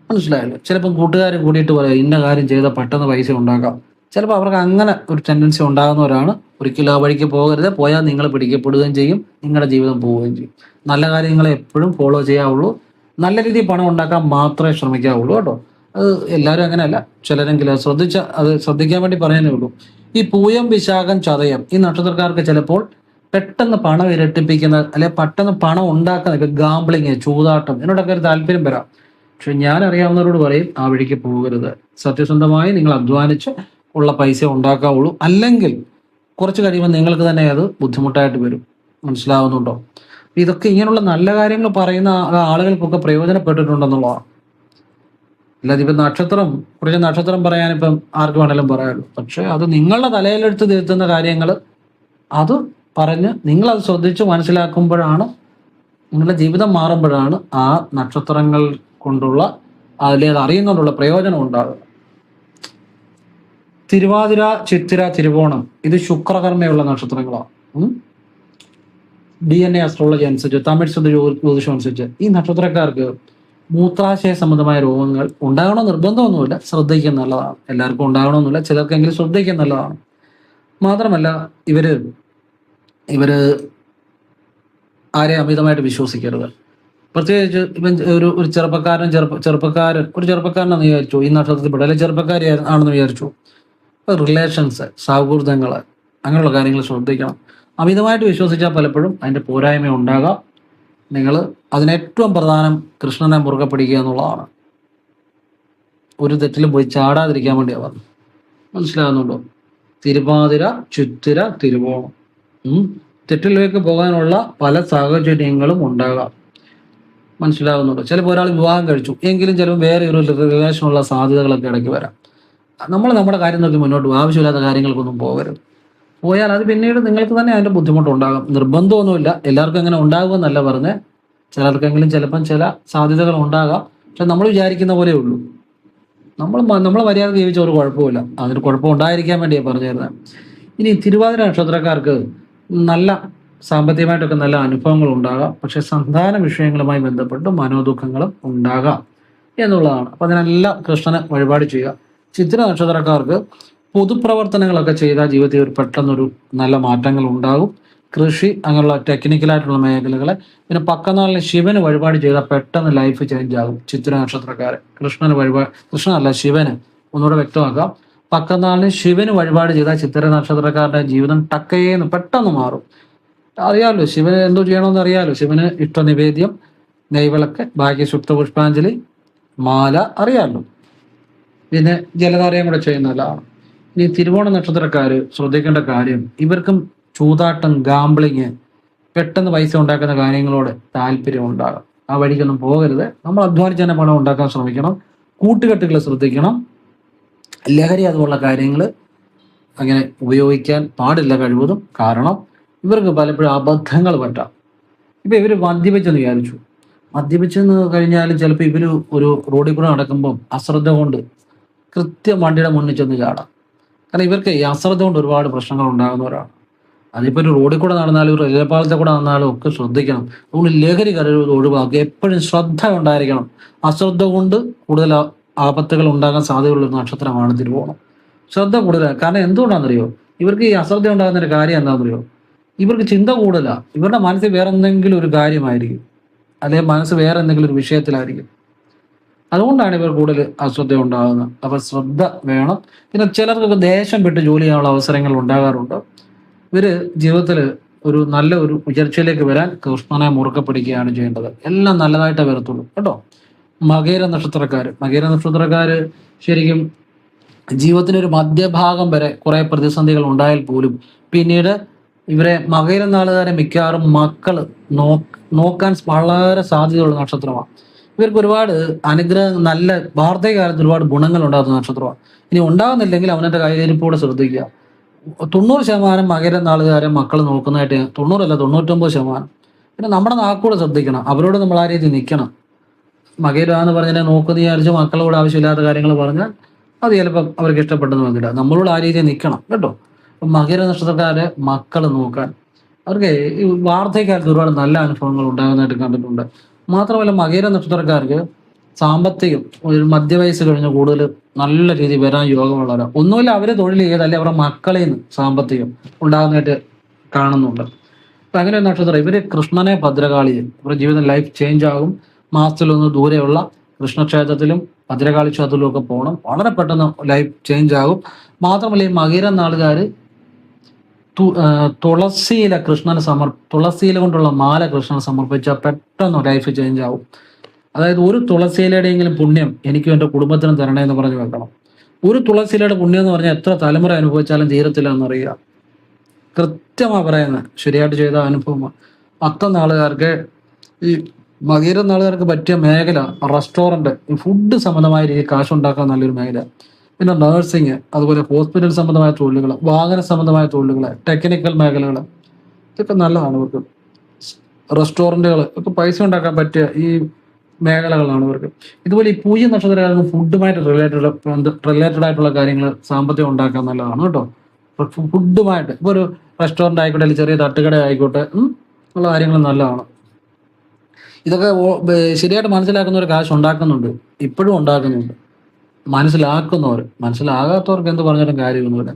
മനസ്സിലായല്ലോ? ചിലപ്പം കൂട്ടുകാരും കൂടിയിട്ട് പറയാം ഇന്ന കാര്യം ചെയ്താൽ പെട്ടെന്ന് പൈസ ഉണ്ടാക്കാം. ചിലപ്പോൾ അവർക്ക് അങ്ങനെ ഒരു ടെൻഡൻസി ഉണ്ടാകുന്നവരാണ്. ഒരിക്കലും ആ വഴിക്ക് പോകരുത്, പോയാൽ നിങ്ങൾ പിടിക്കപ്പെടുകയും ചെയ്യും, നിങ്ങളുടെ ജീവിതം പോവുകയും ചെയ്യും. നല്ല കാര്യങ്ങളെ എപ്പോഴും ഫോളോ ചെയ്യാവുള്ളൂ. നല്ല രീതിയിൽ പണം ഉണ്ടാക്കാൻ മാത്രമേ ശ്രമിക്കാവുള്ളൂ കേട്ടോ. അത് എല്ലാവരും അങ്ങനെയല്ല, ചിലരെങ്കിലും അത് ശ്രദ്ധിക്കാൻ വേണ്ടി പറയാനേ ഉള്ളൂ. ഈ പൂയം, വിശാഖം, ചതയം ഈ നക്ഷത്രക്കാർക്ക് ചിലപ്പോൾ പെട്ടെന്ന് പണം ഇരട്ടിപ്പിക്കുന്ന, അല്ലെ പെട്ടെന്ന് പണം ഉണ്ടാക്കുന്ന ഗാംബ്ലിങ്, ചൂതാട്ടം, ഇതിനോടൊക്കെ ഒരു താല്പര്യം വരാം. പക്ഷെ ഞാൻ അറിയാവുന്നവരോട് പറയും ആ വഴിക്ക് പോകരുത്. സത്യസന്ധമായി നിങ്ങൾ അധ്വാനിച്ച് ഉള്ള പൈസ ഉണ്ടാക്കാവുള്ളൂ. അല്ലെങ്കിൽ കുറച്ച് കഴിയുമ്പോൾ നിങ്ങൾക്ക് തന്നെ അത് ബുദ്ധിമുട്ടായിട്ട് വരും. മനസ്സിലാവുന്നുണ്ടോ? ഇതൊക്കെ ഇങ്ങനെയുള്ള നല്ല കാര്യങ്ങൾ പറയുന്ന ആളുകൾക്കൊക്കെ പ്രയോജനപ്പെട്ടിട്ടുണ്ടെന്നുള്ളതാണ്. അല്ലാതെ ഇപ്പം കുറച്ച് നക്ഷത്രം പറയാനിപ്പം ആർക്ക് വേണമെങ്കിലും പറയാമല്ലോ. പക്ഷെ അത് നിങ്ങളുടെ തലയിലെടുത്ത് തിരുത്തുന്ന കാര്യങ്ങൾ അത് പറഞ്ഞ് നിങ്ങളത് ശ്രദ്ധിച്ച് മനസ്സിലാക്കുമ്പോഴാണ്, നിങ്ങളുടെ ജീവിതം മാറുമ്പോഴാണ് ആ നക്ഷത്രങ്ങൾ കൊണ്ടുള്ള അതിലേത് അറിയുന്നതുകൊണ്ടുള്ള പ്രയോജനം ഉണ്ടാകുക. തിരുവാതിര, ചിത്തിര, തിരുവോണം ഇത് ശുക്രകർമ്മയുള്ള നക്ഷത്രങ്ങളാണ്. DNA അസ്ട്രോളജി അനുസരിച്ച്, തമിഴ് ജ്യോതിഷം അനുസരിച്ച് ഈ നക്ഷത്രക്കാർക്ക് മൂത്രാശയ സംബന്ധമായ രോഗങ്ങൾ ഉണ്ടാകണോ നിർബന്ധമൊന്നുമില്ല, ശ്രദ്ധിക്കുന്ന നല്ലതാണ്. എല്ലാവർക്കും ഉണ്ടാകണമെന്നില്ല, ചിലർക്കെങ്കിലും ശ്രദ്ധിക്കുന്ന നല്ലതാണ്. മാത്രമല്ല ഇവര് ആരെയും അമിതമായിട്ട് വിശ്വസിക്കരുത്. പ്രത്യേകിച്ച് ഇവൻ ഒരു ചെറുപ്പക്കാരനെന്ന് വിചാരിച്ചു, ഈ നക്ഷത്രത്തിൽപ്പെട്ട അല്ലെങ്കിൽ ചെറുപ്പക്കാരി ആണെന്ന് വിചാരിച്ചു, റിലേഷൻസ്, സൗഹൃദങ്ങൾ, അങ്ങനെയുള്ള കാര്യങ്ങൾ ശ്രദ്ധിക്കണം. അമിതമായിട്ട് വിശ്വസിച്ചാൽ പലപ്പോഴും അതിൻ്റെ പോരായ്മ ഉണ്ടാകാം. നിങ്ങൾ അതിനേറ്റവും പ്രധാനം കൃഷ്ണനെ മുറുകെ പിടിക്കുക എന്നുള്ളതാണ്. ഒരു തെറ്റിലും പോയി ചാടാതിരിക്കാൻ വേണ്ടിയാണ് പറഞ്ഞത്. മനസ്സിലാകുന്നുണ്ടോ? തിരുവാതിര, ചിത്തിര, തിരുവോണം തെറ്റിലേക്ക് പോകാനുള്ള പല സാഹചര്യങ്ങളും ഉണ്ടാകാം. മനസ്സിലാകുന്നുണ്ടോ? ചിലപ്പോൾ ഒരാൾ വിവാഹം കഴിച്ചു എങ്കിലും ചിലപ്പോൾ വേറെ ഒരു റിലേഷനുള്ള സാധ്യതകളൊക്കെ ഇടയ്ക്ക് വരാം. നമ്മൾ നമ്മുടെ കാര്യം നോക്കി മുന്നോട്ട് പോകും. ആവശ്യമില്ലാത്ത കാര്യങ്ങൾക്കൊന്നും പോകരുത്. പോയാൽ അത് പിന്നീട് നിങ്ങൾക്ക് തന്നെ അതിൻ്റെ ബുദ്ധിമുട്ടുണ്ടാകും. നിർബന്ധമൊന്നുമില്ല, എല്ലാവർക്കും അങ്ങനെ ഉണ്ടാകുമെന്നല്ല പറഞ്ഞ്, ചിലർക്കെങ്കിലും ചിലപ്പം ചില സാധ്യതകൾ ഉണ്ടാകാം. പക്ഷെ നമ്മൾ വിചാരിക്കുന്ന പോലെ ഉള്ളൂ. നമ്മൾ മര്യാദ ജീവിച്ച ഒരു കുഴപ്പമില്ല, അതിന് കുഴപ്പം ഉണ്ടായിരിക്കാൻ വേണ്ടിയാണ് പറഞ്ഞു തരുന്നത്. ഇനി തിരുവാതിര നക്ഷത്രക്കാർക്ക് നല്ല സാമ്പത്തികമായിട്ടൊക്കെ നല്ല അനുഭവങ്ങൾ ഉണ്ടാകാം. പക്ഷെ സന്താന വിഷയങ്ങളുമായി ബന്ധപ്പെട്ട് മനോദുഃഖങ്ങളും ഉണ്ടാകാം എന്നുള്ളതാണ്. അപ്പം അതിനെല്ലാം കൃഷ്ണനെ വഴിപാട് ചെയ്യുക. ചിത്തിര നക്ഷത്രക്കാർക്ക് പൊതുപ്രവർത്തനങ്ങളൊക്കെ ചെയ്താൽ ജീവിതത്തിൽ ഒരു പെട്ടെന്നൊരു നല്ല മാറ്റങ്ങൾ ഉണ്ടാകും. കൃഷി, അങ്ങനെയുള്ള ടെക്നിക്കലായിട്ടുള്ള മേഖലകളെ. പിന്നെ പക്കനാളിന് ശിവന് വഴിപാട് ചെയ്താൽ പെട്ടെന്ന് ലൈഫ് ചേഞ്ച് ആകും. ചിത്തിര നക്ഷത്രക്കാരെ കൃഷ്ണനല്ല ശിവന്, ഒന്നുകൂടെ വ്യക്തമാക്കാം. പക്കനാളിന് ശിവന് വഴിപാട് ചെയ്താൽ ചിത്തിര നക്ഷത്രക്കാരുടെ ജീവിതം ടക്കയേന്ന് പെട്ടെന്ന് മാറും. അറിയാമല്ലോ ശിവന് എന്തോ ചെയ്യണമെന്ന് അറിയാമല്ലോ. ശിവന് ഇഷ്ടനിവേദ്യം, നെയ്വിളക്ക്, ഭാഗ്യസുക്ത പുഷ്പാഞ്ജലി, മാല അറിയാമല്ലോ. പിന്നെ ജലധാരയും കൂടെ ചെയ്യുന്നതാണ്. ഇനി തിരുവോണ നക്ഷത്രക്കാര് ശ്രദ്ധിക്കേണ്ട കാര്യം, ഇവർക്കും ചൂതാട്ടം, ഗാംബ്ലിങ്, പെട്ടെന്ന് പൈസ ഉണ്ടാക്കുന്ന കാര്യങ്ങളോട് താല്പര്യം ഉണ്ടാകാം. ആ വഴിക്കൊന്നും പോകരുത്. നമ്മൾ അധ്വാനിച്ച് തന്നെ പണം ഉണ്ടാക്കാൻ ശ്രമിക്കണം. കൂട്ടുകെട്ടുകൾ ശ്രദ്ധിക്കണം. ലഹരി അതുപോലുള്ള കാര്യങ്ങൾ അങ്ങനെ ഉപയോഗിക്കാൻ പാടില്ല കഴിവതും. കാരണം ഇവർക്ക് പലപ്പോഴും അബദ്ധങ്ങൾ പറ്റാം. ഇപ്പം ഇവർ മദ്യപിച്ചെന്ന് വിചാരിച്ചു, മദ്യപിച്ചെന്ന് കഴിഞ്ഞാലും ചിലപ്പോൾ ഇവർ ഒരു റോഡിൽ കൂടെ നടക്കുമ്പം അശ്രദ്ധ കൊണ്ട് കൃത്യം വണ്ടിയുടെ മുന്നിൽ ചെന്ന് ചാടാം. കാരണം ഇവർക്ക് ഈ അശ്രദ്ധ കൊണ്ട് ഒരുപാട് പ്രശ്നങ്ങൾ ഉണ്ടാകുന്നവരാണ്. അതിപ്പോൾ ഒരു റോഡിൽ കൂടെ നടന്നാലും ഒരു റെയിൽവേ പാളത്തിൽ കൂടെ നടന്നാലും ഒക്കെ ശ്രദ്ധിക്കണം. അതുകൊണ്ട് ലഹരി കരുത് ഒഴിവാക്കുക. എപ്പോഴും ശ്രദ്ധ ഉണ്ടായിരിക്കണം. അശ്രദ്ധ കൊണ്ട് കൂടുതൽ ആപത്തുകൾ ഉണ്ടാകാൻ സാധ്യതയുള്ള ഒരു നക്ഷത്രമാണ് തിരുവോണം. ശ്രദ്ധ കൂടുതലാണ്. കാരണം എന്തുകൊണ്ടാണെന്നറിയോ? ഇവർക്ക് ഈ അശ്രദ്ധ ഉണ്ടാകുന്ന ഒരു കാര്യം എന്താണെന്നറിയോ? ഇവർക്ക് ചിന്ത കൂടുതലാണ്. ഇവരുടെ മനസ്സിൽ വേറെ എന്തെങ്കിലും ഒരു കാര്യമായിരിക്കും, അല്ലെങ്കിൽ മനസ്സ് വേറെ എന്തെങ്കിലും ഒരു വിഷയത്തിലായിരിക്കും. അതുകൊണ്ടാണ് ഇവർ കൂടുതൽ അശ്രദ്ധ ഉണ്ടാകുന്നത്. അപ്പോൾ ശ്രദ്ധ വേണം. പിന്നെ ചിലർക്കൊക്കെ ദേശം വിട്ട് ജോലി ചെയ്യാനുള്ള അവസരങ്ങൾ ഉണ്ടാകാറുണ്ട്. ഇവർ ജീവിതത്തിൽ ഒരു നല്ല ഒരു ഉയർച്ചയിലേക്ക് വരാൻ കൃഷ്ണനെ മുറുക്കെ പിടിക്കുകയാണ് ചെയ്യേണ്ടത്. എല്ലാം നല്ലതായിട്ടേ വരത്തുള്ളൂ കേട്ടോ. മകേര നക്ഷത്രക്കാർ ശരിക്കും ജീവിതത്തിനൊരു മധ്യഭാഗം വരെ കുറെ പ്രതിസന്ധികൾ ഉണ്ടായാൽ പോലും പിന്നീട് ഇവരെ മകയിര നാളുകാരെ മിക്കവാറും മക്കൾ നോക്കാൻ വളരെ സാധ്യതയുള്ള നക്ഷത്രമാണ്. ഇവർക്ക് ഒരുപാട് അനുഗ്രഹം, നല്ല വാർദ്ധകാലത്ത് ഒരുപാട് ഗുണങ്ങൾ ഉണ്ടാകുന്ന നക്ഷത്രമാണ്. ഇനി ഉണ്ടാകുന്നില്ലെങ്കിൽ അവനന്റെ കൈകരിപ്പോടെ ശ്രദ്ധിക്കുക. 90% മകര നാളുകാരെ മക്കൾ നോക്കുന്നതായിട്ട്, 90 അല്ല 99%. പിന്നെ നമ്മുടെ നാക്കൂടെ ശ്രദ്ധിക്കണം. അവരോട് നമ്മൾ ആ രീതിയിൽ നിൽക്കണം. മകര എന്ന് പറഞ്ഞാൽ നോക്കുന്ന വിചാരിച്ച് മക്കളോട് ആവശ്യമില്ലാത്ത കാര്യങ്ങൾ പറഞ്ഞാൽ അത് ചിലപ്പം അവർക്ക് ഇഷ്ടപ്പെട്ടെന്ന് വന്നില്ല. നമ്മളോട് ആ രീതിയിൽ നിൽക്കണം കേട്ടോ. മകര നക്ഷത്രക്കാരെ മക്കൾ നോക്കാൻ അവർക്ക് ഈ വാർദ്ധകാലത്ത് ഒരുപാട് നല്ല അനുഭവങ്ങൾ ഉണ്ടാകുന്നതായിട്ട് കണ്ടിട്ടുണ്ട്. മാത്രമല്ല മകര നക്ഷത്രക്കാർക്ക് സാമ്പത്തികം ഒരു മധ്യവയസ്സ് കഴിഞ്ഞ് കൂടുതൽ നല്ല രീതിയിൽ വരാൻ യോഗമുള്ളവരാണ്. ഒന്നുമില്ല, അവരെ തൊഴിൽ ചെയ്തല്ലേ അവരുടെ മക്കളിൽ നിന്ന് സാമ്പത്തികം ഉണ്ടാകുന്നതായിട്ട് കാണുന്നുണ്ട്. അപ്പൊ അങ്ങനെ ഒരു നക്ഷത്രം ഇവര് കൃഷ്ണനെ ഭദ്രകാളിയെ ഇവരുടെ ജീവിതം ലൈഫ് ചേഞ്ച് ആകും. മാസത്തിലൊന്ന് ദൂരെയുള്ള കൃഷ്ണക്ഷേത്രത്തിലും ഭദ്രകാളി ക്ഷേത്രത്തിലും ഒക്കെ പോകണം. വളരെ പെട്ടെന്ന് ലൈഫ് ചേഞ്ച് ആകും. മാത്രമല്ല ഈ മകര നാളുകാർ തുളസിയില കൊണ്ടുള്ള മാല കൃഷ്ണന് സമർപ്പിച്ചാൽ പെട്ടെന്ന് ലൈഫ് ചേഞ്ച് ആവും. അതായത് ഒരു തുളസിയിലയുടെയെങ്കിലും പുണ്യം എനിക്കും എൻ്റെ കുടുംബത്തിനും തരണേ എന്ന് പറഞ്ഞ് വെക്കണം. ഒരു തുളസിയിലയുടെ പുണ്യം എന്ന് പറഞ്ഞാൽ എത്ര തലമുറ അനുഭവിച്ചാലും തീരത്തില്ല എന്നറിയുക. കൃത്യമാണ് പറയുന്നത്, ശരിയായിട്ട് ചെയ്ത അനുഭവമാണ്. നാളുകാർക്ക് ഈ മകീര നാളുകാർക്ക് പറ്റിയ മേഖല റെസ്റ്റോറൻറ്റ്, ഈ ഫുഡ് സംബന്ധമായ രീതിയിൽ കാശുണ്ടാക്കാൻ നല്ലൊരു മേഖല. പിന്നെ നഴ്സിങ്, അതുപോലെ ഹോസ്പിറ്റൽ സംബന്ധമായ തൊഴിലുകൾ, വാഹന സംബന്ധമായ തൊഴിലുകൾ, ടെക്നിക്കൽ മേഖലകൾ, ഇതൊക്കെ നല്ലതാണ് ഇവർക്ക്. റെസ്റ്റോറൻറ്റുകൾ ഒക്കെ പൈസ ഉണ്ടാക്കാൻ പറ്റിയ ഈ മേഖലകളാണ് ഇവർക്ക്. ഇതുപോലെ ഈ പൂജ്യ നക്ഷത്രക്കാർക്ക് ഫുഡുമായിട്ട് റിലേറ്റഡ് ആയിട്ടുള്ള കാര്യങ്ങൾ സാമ്പത്തികം ഉണ്ടാക്കാൻ നല്ലതാണ് കേട്ടോ. ഫുഡുമായിട്ട് ഇപ്പോൾ ഒരു റെസ്റ്റോറൻറ്റ് ആയിക്കോട്ടെ, അല്ലെങ്കിൽ ചെറിയ തട്ടുകട ആയിക്കോട്ടെ, ഉള്ള കാര്യങ്ങൾ നല്ലതാണ്. ഇതൊക്കെ ശരിയായിട്ട് മനസ്സിലാക്കുന്നവർ കാശ് ഉണ്ടാക്കുന്നുണ്ട്, ഇപ്പോഴും ഉണ്ടാക്കുന്നുണ്ട്. മനസ്സിലാകാത്തവർക്ക് എന്ത് പറഞ്ഞിട്ടും കാര്യമൊന്നുമില്ല.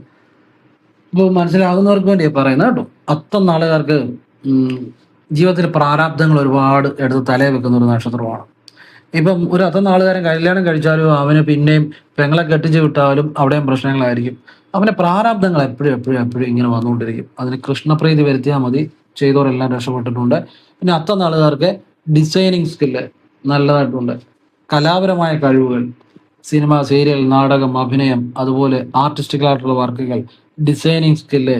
ഇപ്പോൾ മനസ്സിലാകുന്നവർക്ക് വേണ്ടിയാണ് പറയുന്നത് കേട്ടോ. നാളുകാർക്ക് ജീവിതത്തിൽ പ്രാരാബ്ദങ്ങൾ ഒരുപാട് എടുത്ത് തലയിൽ വെക്കുന്ന ഒരു നക്ഷത്രമാണ്. ഇപ്പം ഒരു നാളുകാരൻ കല്യാണം കഴിച്ചാലും അവന് പിന്നെയും പെങ്ങളെ കെട്ടിച്ച് വിട്ടാലും അവിടെയും പ്രശ്നങ്ങളായിരിക്കും. അവൻ്റെ പ്രാരാബ്ദങ്ങൾ എപ്പോഴും എപ്പോഴും എപ്പോഴും ഇങ്ങനെ വന്നുകൊണ്ടിരിക്കും. അതിന് കൃഷ്ണപ്രീതി വരുത്തിയാൽ മതി. ചെയ്തവരെല്ലാം രക്ഷപ്പെട്ടിട്ടുണ്ട്. പിന്നെ നാളുകാർക്ക് ഡിസൈനിങ് സ്കില്ല് നല്ലതായിട്ടുണ്ട്. കലാപരമായ കഴിവുകൾ, സിനിമ, സീരിയൽ, നാടകം, അഭിനയം, അതുപോലെ ആർട്ടിസ്റ്റിക്കലായിട്ടുള്ള വർക്കുകൾ, ഡിസൈനിങ് സ്കില്ല്,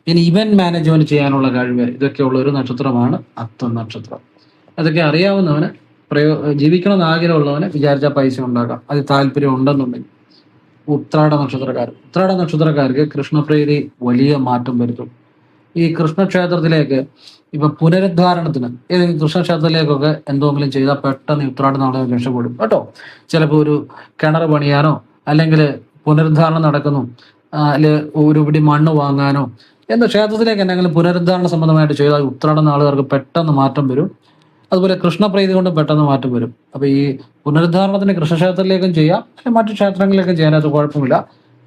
പിന്നെ ഇവന്റ് മാനേജ്മെന്റ് ചെയ്യാനുള്ള കഴിവ്, ഇതൊക്കെയുള്ള ഒരു നക്ഷത്രമാണ് നക്ഷത്രം. അതൊക്കെ അറിയാവുന്നവന് ജീവിക്കണമെന്ന് ആഗ്രഹമുള്ളവന് വിചാരിച്ചാൽ പൈസ ഉണ്ടാക്കാം, അത് താല്പര്യം ഉണ്ടെന്നുണ്ടെങ്കിൽ. ഉത്രാട നക്ഷത്രക്കാർക്ക് കൃഷ്ണപ്രീതി വലിയ മാറ്റം വരുത്തും. ഈ കൃഷ്ണക്ഷേത്രത്തിലേക്ക് ഇപ്പൊ പുനരുദ്ധാരണത്തിന് ഏതെങ്കിലും കൃഷ്ണക്ഷേത്രത്തിലേക്കൊക്കെ എന്തെങ്കിലും ചെയ്താൽ പെട്ടെന്ന് ഉത്രാട നാളെ രക്ഷപ്പെടും കേട്ടോ. ചിലപ്പോൾ ഒരു കിണർ പണിയാനോ, അല്ലെങ്കിൽ പുനരുദ്ധാരണം നടക്കുന്നു, അല്ലെ ഒരു പിടി മണ്ണ് വാങ്ങാനോ, ക്ഷേത്രത്തിലേക്ക് എന്തെങ്കിലും പുനരുദ്ധാരണ സംബന്ധമായിട്ട് ചെയ്താൽ ഉത്രാട നാളുകാർക്ക് പെട്ടെന്ന് മാറ്റം വരും. അതുപോലെ കൃഷ്ണപ്രീതി കൊണ്ട് പെട്ടെന്ന് മാറ്റം വരും. അപ്പൊ ഈ പുനരുദ്ധാരണത്തിന് കൃഷ്ണക്ഷേത്രത്തിലേക്കും ചെയ്യാം, അല്ലെങ്കിൽ മറ്റു ക്ഷേത്രങ്ങളിലേക്കും ചെയ്യാനത് കുഴപ്പമില്ല.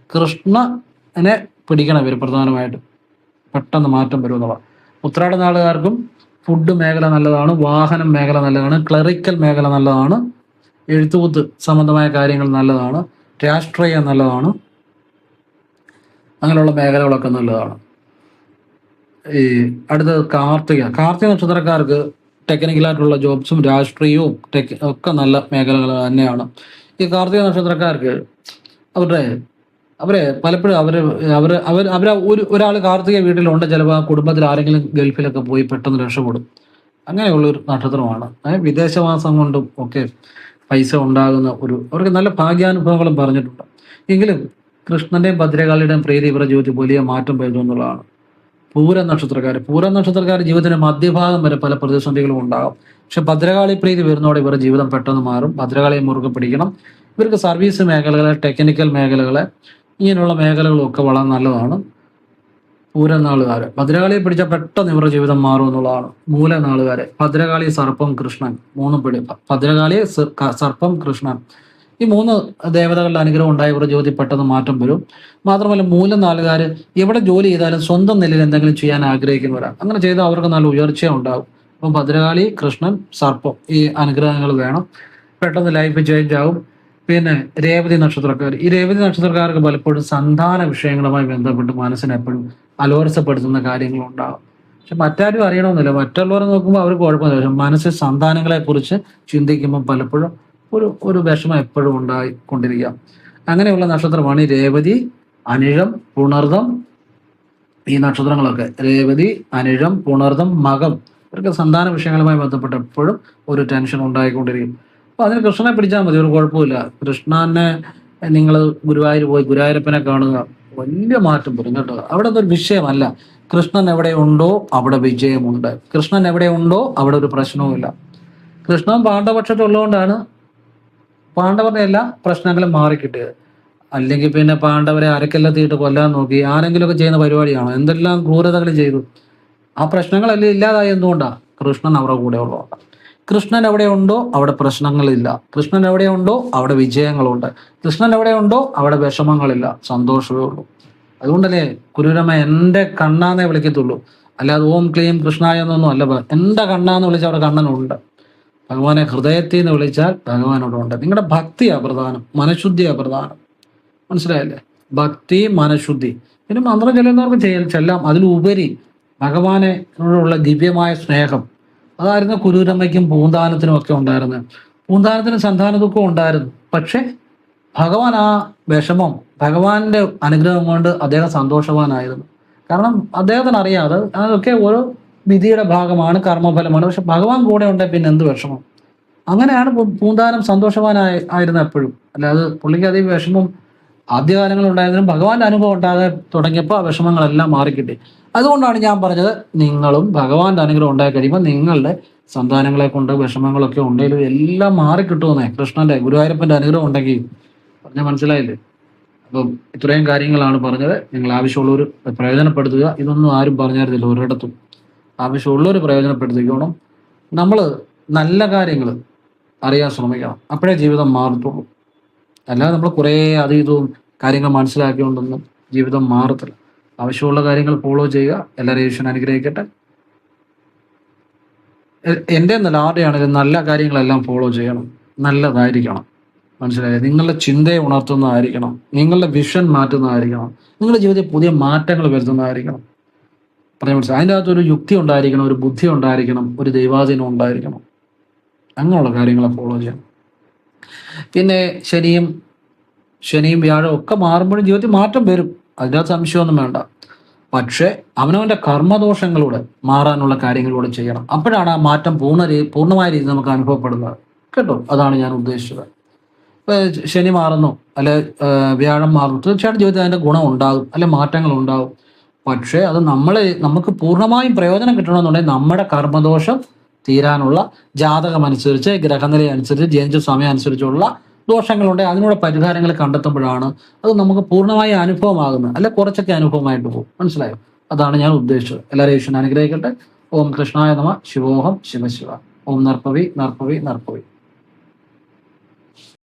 കൃഷ്ണനെ പിടിക്കണം ഇവർ പ്രധാനമായിട്ടും, പെട്ടെന്ന് മാറ്റം വരും എന്നുള്ളതാണ്. ഉത്രാട നാളുകാർക്കും ഫുഡ് മേഖല നല്ലതാണ്, വാഹനം മേഖല നല്ലതാണ്, ക്ലറിക്കൽ മേഖല നല്ലതാണ്, എഴുത്തുകുത്ത് സംബന്ധമായ കാര്യങ്ങൾ നല്ലതാണ്, രാഷ്ട്രീയം നല്ലതാണ്, അങ്ങനെയുള്ള മേഖലകളൊക്കെ നല്ലതാണ്. ഈ അടുത്തത് കാർത്തിക നക്ഷത്രക്കാർക്ക് ടെക്നിക്കലായിട്ടുള്ള ജോബ്സും രാഷ്ട്രീയവും ഒക്കെ നല്ല മേഖലകൾ തന്നെയാണ്. ഈ കാർത്തിക നക്ഷത്രക്കാർക്ക് അവരെ പലപ്പോഴും ഒരാൾ കാർത്തിക വീട്ടിലുണ്ട്, ചിലപ്പോൾ ആ കുടുംബത്തിൽ ആരെങ്കിലും ഗൾഫിലൊക്കെ പോയി പെട്ടെന്ന് രക്ഷപ്പെടും. അങ്ങനെയുള്ളൊരു നക്ഷത്രമാണ്. വിദേശവാസം കൊണ്ടും ഒക്കെ പൈസ ഉണ്ടാകുന്ന അവർക്ക് നല്ല ഭാഗ്യാനുഭവങ്ങളും പറഞ്ഞിട്ടുണ്ട്. എങ്കിലും കൃഷ്ണന്റെയും ഭദ്രകാളിയുടെയും പ്രീതി ഇവരുടെ ജീവിതത്തിൽ വലിയ മാറ്റം വരുന്നു എന്നുള്ളതാണ്. പൂരം നക്ഷത്രക്കാർ ജീവിതത്തിന്റെ മധ്യഭാഗം വരെ പല പ്രതിസന്ധികളും ഉണ്ടാകും. പക്ഷെ ഭദ്രകാളി പ്രീതി വരുന്നതോടെ ഇവരുടെ ജീവിതം പെട്ടെന്ന് മാറും. ഭദ്രകാളിയെ മുറുകെ പിടിക്കണം. ഇവർക്ക് സർവീസ് മേഖലകളെ, ടെക്നിക്കൽ മേഖലകളെ, ഇങ്ങനെയുള്ള മേഖലകളും ഒക്കെ വളരെ നല്ലതാണ്. പൂരനാളുകാര് ഭദ്രകാളിയെ പിടിച്ചാൽ പെട്ടെന്ന് ഇവരുടെ ജീവിതം മാറും എന്നുള്ളതാണ്. മൂലനാളുകാര് ഭദ്രകാളി, സർപ്പം, കൃഷ്ണൻ, മൂന്നും ഭദ്രകാളി, സർപ്പം, കൃഷ്ണൻ, ഈ 3 ദേവതകളുടെ അനുഗ്രഹം ഉണ്ടായി ഇവരുടെ ജീവിതത്തിൽ പെട്ടെന്ന് മാറ്റം വരും. മാത്രമല്ല മൂലനാളുകാര് എവിടെ ജോലി ചെയ്താലും സ്വന്തം നിലയിൽ എന്തെങ്കിലും ചെയ്യാൻ ആഗ്രഹിക്കുന്നവരാണ്. അങ്ങനെ ചെയ്താൽ അവർക്ക് നല്ല ഉയർച്ച ഉണ്ടാവും. അപ്പം ഭദ്രകാളി, കൃഷ്ണൻ, സർപ്പം ഈ അനുഗ്രഹങ്ങൾ വേണം. പെട്ടെന്ന് ലൈഫ് ചേഞ്ച് ആവും. പിന്നെ രേവതി നക്ഷത്രക്കാർ, ഈ രേവതി നക്ഷത്രക്കാർക്ക് പലപ്പോഴും സന്താന വിഷയങ്ങളുമായി ബന്ധപ്പെട്ട് മനസ്സിനെ എപ്പോഴും അലോരസപ്പെടുത്തുന്ന കാര്യങ്ങളുണ്ടാകും. പക്ഷെ മറ്റാരും അറിയണമെന്നില്ല. മറ്റുള്ളവരെ നോക്കുമ്പോൾ അവർക്ക് കുഴപ്പമില്ല. പക്ഷെ മനസ്സിൽ സന്താനങ്ങളെ കുറിച്ച് ചിന്തിക്കുമ്പോൾ പലപ്പോഴും ഒരു വിഷമം എപ്പോഴും ഉണ്ടായിക്കൊണ്ടിരിക്കാം. അങ്ങനെയുള്ള നക്ഷത്രമാണ് ഈ രേവതി, അനിഴം, പുണർദം, ഈ നക്ഷത്രങ്ങളൊക്കെ. രേവതി, അനിഴം, പുണർദം, മകം, ഇവർക്ക് സന്താന വിഷയങ്ങളുമായി ബന്ധപ്പെട്ട് എപ്പോഴും ഒരു ടെൻഷൻ ഉണ്ടായിക്കൊണ്ടിരിക്കും. അപ്പൊ അതിന് കൃഷ്ണനെ പിടിച്ചാൽ മതി, ഒരു കുഴപ്പമില്ല. കൃഷ്ണനെ നിങ്ങൾ ഗുരുവായൂർ പോയി ഗുരുവായൂരപ്പനെ കാണുക, വലിയ മാറ്റം വരും കേട്ടോ. അവിടെ ഒരു വിഷയമല്ല. കൃഷ്ണൻ എവിടെയുണ്ടോ അവിടെ വിജയമുണ്ട്. കൃഷ്ണൻ എവിടെയുണ്ടോ അവിടെ ഒരു പ്രശ്നവുമില്ല. കൃഷ്ണൻ പാണ്ഡവപക്ഷത്തുള്ളതുകൊണ്ടാണ് പാണ്ഡവരുടെ എല്ലാ പ്രശ്നങ്ങളും മാറിക്കിട്ടിയത്. അല്ലെങ്കിൽ പിന്നെ പാണ്ഡവരെ അരക്കെല്ലെത്തിയിട്ട് കൊല്ലാൻ നോക്കി ആരെങ്കിലുമൊക്കെ ചെയ്യുന്ന പരിപാടിയാണോ? എന്തെല്ലാം ക്രൂരതകൾ ചെയ്തു. ആ പ്രശ്നങ്ങളെല്ലാം ഇല്ലാതായി. എന്തുകൊണ്ടാണ്? കൃഷ്ണൻ അവരുടെ കൂടെ ഉള്ളതുകൊണ്ടാണ്. കൃഷ്ണൻ എവിടെയുണ്ടോ അവിടെ പ്രശ്നങ്ങളില്ല. കൃഷ്ണൻ എവിടെയുണ്ടോ അവിടെ വിജയങ്ങളുണ്ട്. കൃഷ്ണൻ എവിടെയുണ്ടോ അവിടെ വിഷമങ്ങളില്ല, സന്തോഷമേ ഉള്ളൂ. അതുകൊണ്ടല്ലേ കുരുരമ എൻ്റെ കണ്ണാന്നേ വിളിക്കത്തുള്ളൂ, അല്ലാതെ ഓം ക്ലീം കൃഷ്ണായ എന്നൊന്നും അല്ല. എൻ്റെ കണ്ണാന്ന് വിളിച്ചാൽ അവിടെ കണ്ണനുണ്ട്. ഭഗവാനെ ഹൃദയത്തിൽ നിന്ന് വിളിച്ചാൽ ഭഗവാനോട് ഉണ്ട്. നിങ്ങളുടെ ഭക്തിയാ പ്രധാനം, മനഃശുദ്ധിയാ പ്രധാനം. മനസ്സിലായല്ലേ? ഭക്തി, മനഃശുദ്ധി. പിന്നെ മന്ത്രം ചെല്ലുന്നവർക്ക് ചെല്ലാം. അതിലുപരി ഭഗവാനോടുള്ള ദിവ്യമായ സ്നേഹം, അതായിരുന്നു കുരൂരമ്മയ്ക്കും പൂന്താനത്തിനും ഒക്കെ ഉണ്ടായിരുന്നത്. പൂന്താനത്തിന് സന്താന ദുഃഖം ഉണ്ടായിരുന്നു. പക്ഷെ ഭഗവാൻ ആ വിഷമം, ഭഗവാന്റെ അനുഗ്രഹം കൊണ്ട് അദ്ദേഹം സന്തോഷവാനായിരുന്നു. കാരണം അദ്ദേഹത്തിന് അറിയാതെ അതൊക്കെ ഓരോ വിധിയുടെ ഭാഗമാണ്, കർമ്മഫലമാണ്. പക്ഷെ ഭഗവാൻ കൂടെ ഉണ്ടെ പിന്നെ എന്ത് വിഷമം? അങ്ങനെയാണ് പൂന്താനം സന്തോഷവാനായിരുന്നു എപ്പോഴും. അല്ലാതെ പുള്ളിക്ക് അധികം വിഷമം ആദ്യകാലങ്ങളിൽ ഉണ്ടായതിനും ഭഗവാന്റെ അനുഭവം ഉണ്ടാകാൻ തുടങ്ങിയപ്പോൾ ആ വിഷമങ്ങളെല്ലാം മാറിക്കിട്ടി. അതുകൊണ്ടാണ് ഞാൻ പറഞ്ഞത്, നിങ്ങളും ഭഗവാന്റെ അനുഗ്രഹം ഉണ്ടായി കഴിയുമ്പോൾ നിങ്ങളുടെ സന്താനങ്ങളെ കൊണ്ട് വിഷമങ്ങളൊക്കെ ഉണ്ടെങ്കിലും എല്ലാം മാറിക്കിട്ടുമെന്നേ. കൃഷ്ണന്റെ, ഗുരുവായൂരപ്പന്റെ അനുഗ്രഹം ഉണ്ടെങ്കിൽ. പറഞ്ഞാൽ മനസ്സിലായില്ലേ? അപ്പം ഇത്രയും കാര്യങ്ങളാണ് പറഞ്ഞത്. നിങ്ങൾ ആവശ്യമുള്ളവർ പ്രയോജനപ്പെടുത്തുക. ഇതൊന്നും ആരും പറഞ്ഞായിരുന്നില്ല ഒരിടത്തും. ആവശ്യമുള്ളവർ പ്രയോജനപ്പെടുത്തിക്കണം. നമ്മൾ നല്ല കാര്യങ്ങൾ അറിയാൻ ശ്രമിക്കണം. അപ്പോഴേ ജീവിതം മാറത്തുള്ളൂ. അല്ലാതെ നമ്മൾ കുറേ അതീതവും കാര്യങ്ങൾ മനസ്സിലാക്കിക്കൊണ്ടൊന്നും ജീവിതം മാറത്തില്ല. ആവശ്യമുള്ള കാര്യങ്ങൾ ഫോളോ ചെയ്യുക. എല്ലാവരെയും ഈശ്വരൻ അനുഗ്രഹിക്കട്ടെ. എൻ്റെ എന്നല്ല, ആരുടെയാണെങ്കിലും നല്ല കാര്യങ്ങളെല്ലാം ഫോളോ ചെയ്യണം. നല്ലതായിരിക്കണം. മനസ്സിലായി? നിങ്ങളുടെ ചിന്തയെ ഉണർത്തുന്നതായിരിക്കണം. നിങ്ങളുടെ വിഷൻ മാറ്റുന്നതായിരിക്കണം. നിങ്ങളുടെ ജീവിതത്തിൽ പുതിയ മാറ്റങ്ങൾ വരുത്തുന്നതായിരിക്കണം. പറഞ്ഞ മനസ്സിലായി? അതിൻ്റെ അകത്തൊരു യുക്തി ഉണ്ടായിരിക്കണം, ഒരു ബുദ്ധി ഉണ്ടായിരിക്കണം, ഒരു ദൈവാധീനം ഉണ്ടായിരിക്കണം. അങ്ങനെയുള്ള കാര്യങ്ങളെ ഫോളോ ചെയ്യണം. പിന്നെ ശനിയും വ്യാഴം ഒക്കെ മാറുമ്പോഴും ജീവിതത്തിൽ മാറ്റം വരും. അതിനകത്ത് സംശയമൊന്നും വേണ്ട. പക്ഷെ അവനവൻ്റെ കർമ്മദോഷങ്ങളൂടെ മാറാനുള്ള കാര്യങ്ങളിലൂടെ ചെയ്യണം. അപ്പോഴാണ് ആ മാറ്റം പൂർണ്ണമായ രീതിയിൽ നമുക്ക് അനുഭവപ്പെടുന്നത് കേട്ടോ. അതാണ് ഞാൻ ഉദ്ദേശിച്ചത്. ശനി മാറുന്നു, അല്ലെ വ്യാഴം മാറുന്നു, തീർച്ചയായിട്ടും ജീവിതത്തിൽ അതിൻ്റെ ഗുണം ഉണ്ടാകും, അല്ലെ മാറ്റങ്ങൾ ഉണ്ടാകും. പക്ഷേ അത് നമുക്ക് പൂർണ്ണമായും പ്രയോജനം കിട്ടണമെന്നുണ്ടെങ്കിൽ നമ്മുടെ കർമ്മദോഷം തീരാനുള്ള ജാതകം അനുസരിച്ച്, ഗ്രഹനില അനുസരിച്ച്, ജനിച്ച സമയം അനുസരിച്ചുള്ള ദോഷങ്ങളുണ്ട്. അതിനുള്ള പരിഹാരങ്ങൾ കണ്ടെത്തുമ്പോഴാണ് അത് നമുക്ക് പൂർണ്ണമായ അനുഭവമാകുന്നത്. അല്ലെ കുറച്ചൊക്കെ അനുഭവമായിട്ട് പോകും. മനസ്സിലായോ? അതാണ് ഞാൻ ഉദ്ദേശിച്ചത്. എല്ലാവരെയും ഈശ്വരൻ അനുഗ്രഹിക്കട്ടെ. ഓം കൃഷ്ണായ നമഃ. ശിവോഹം ശിവശിവ. ഓം നർപ്പവി നർപ്പവി നർപ്പവി.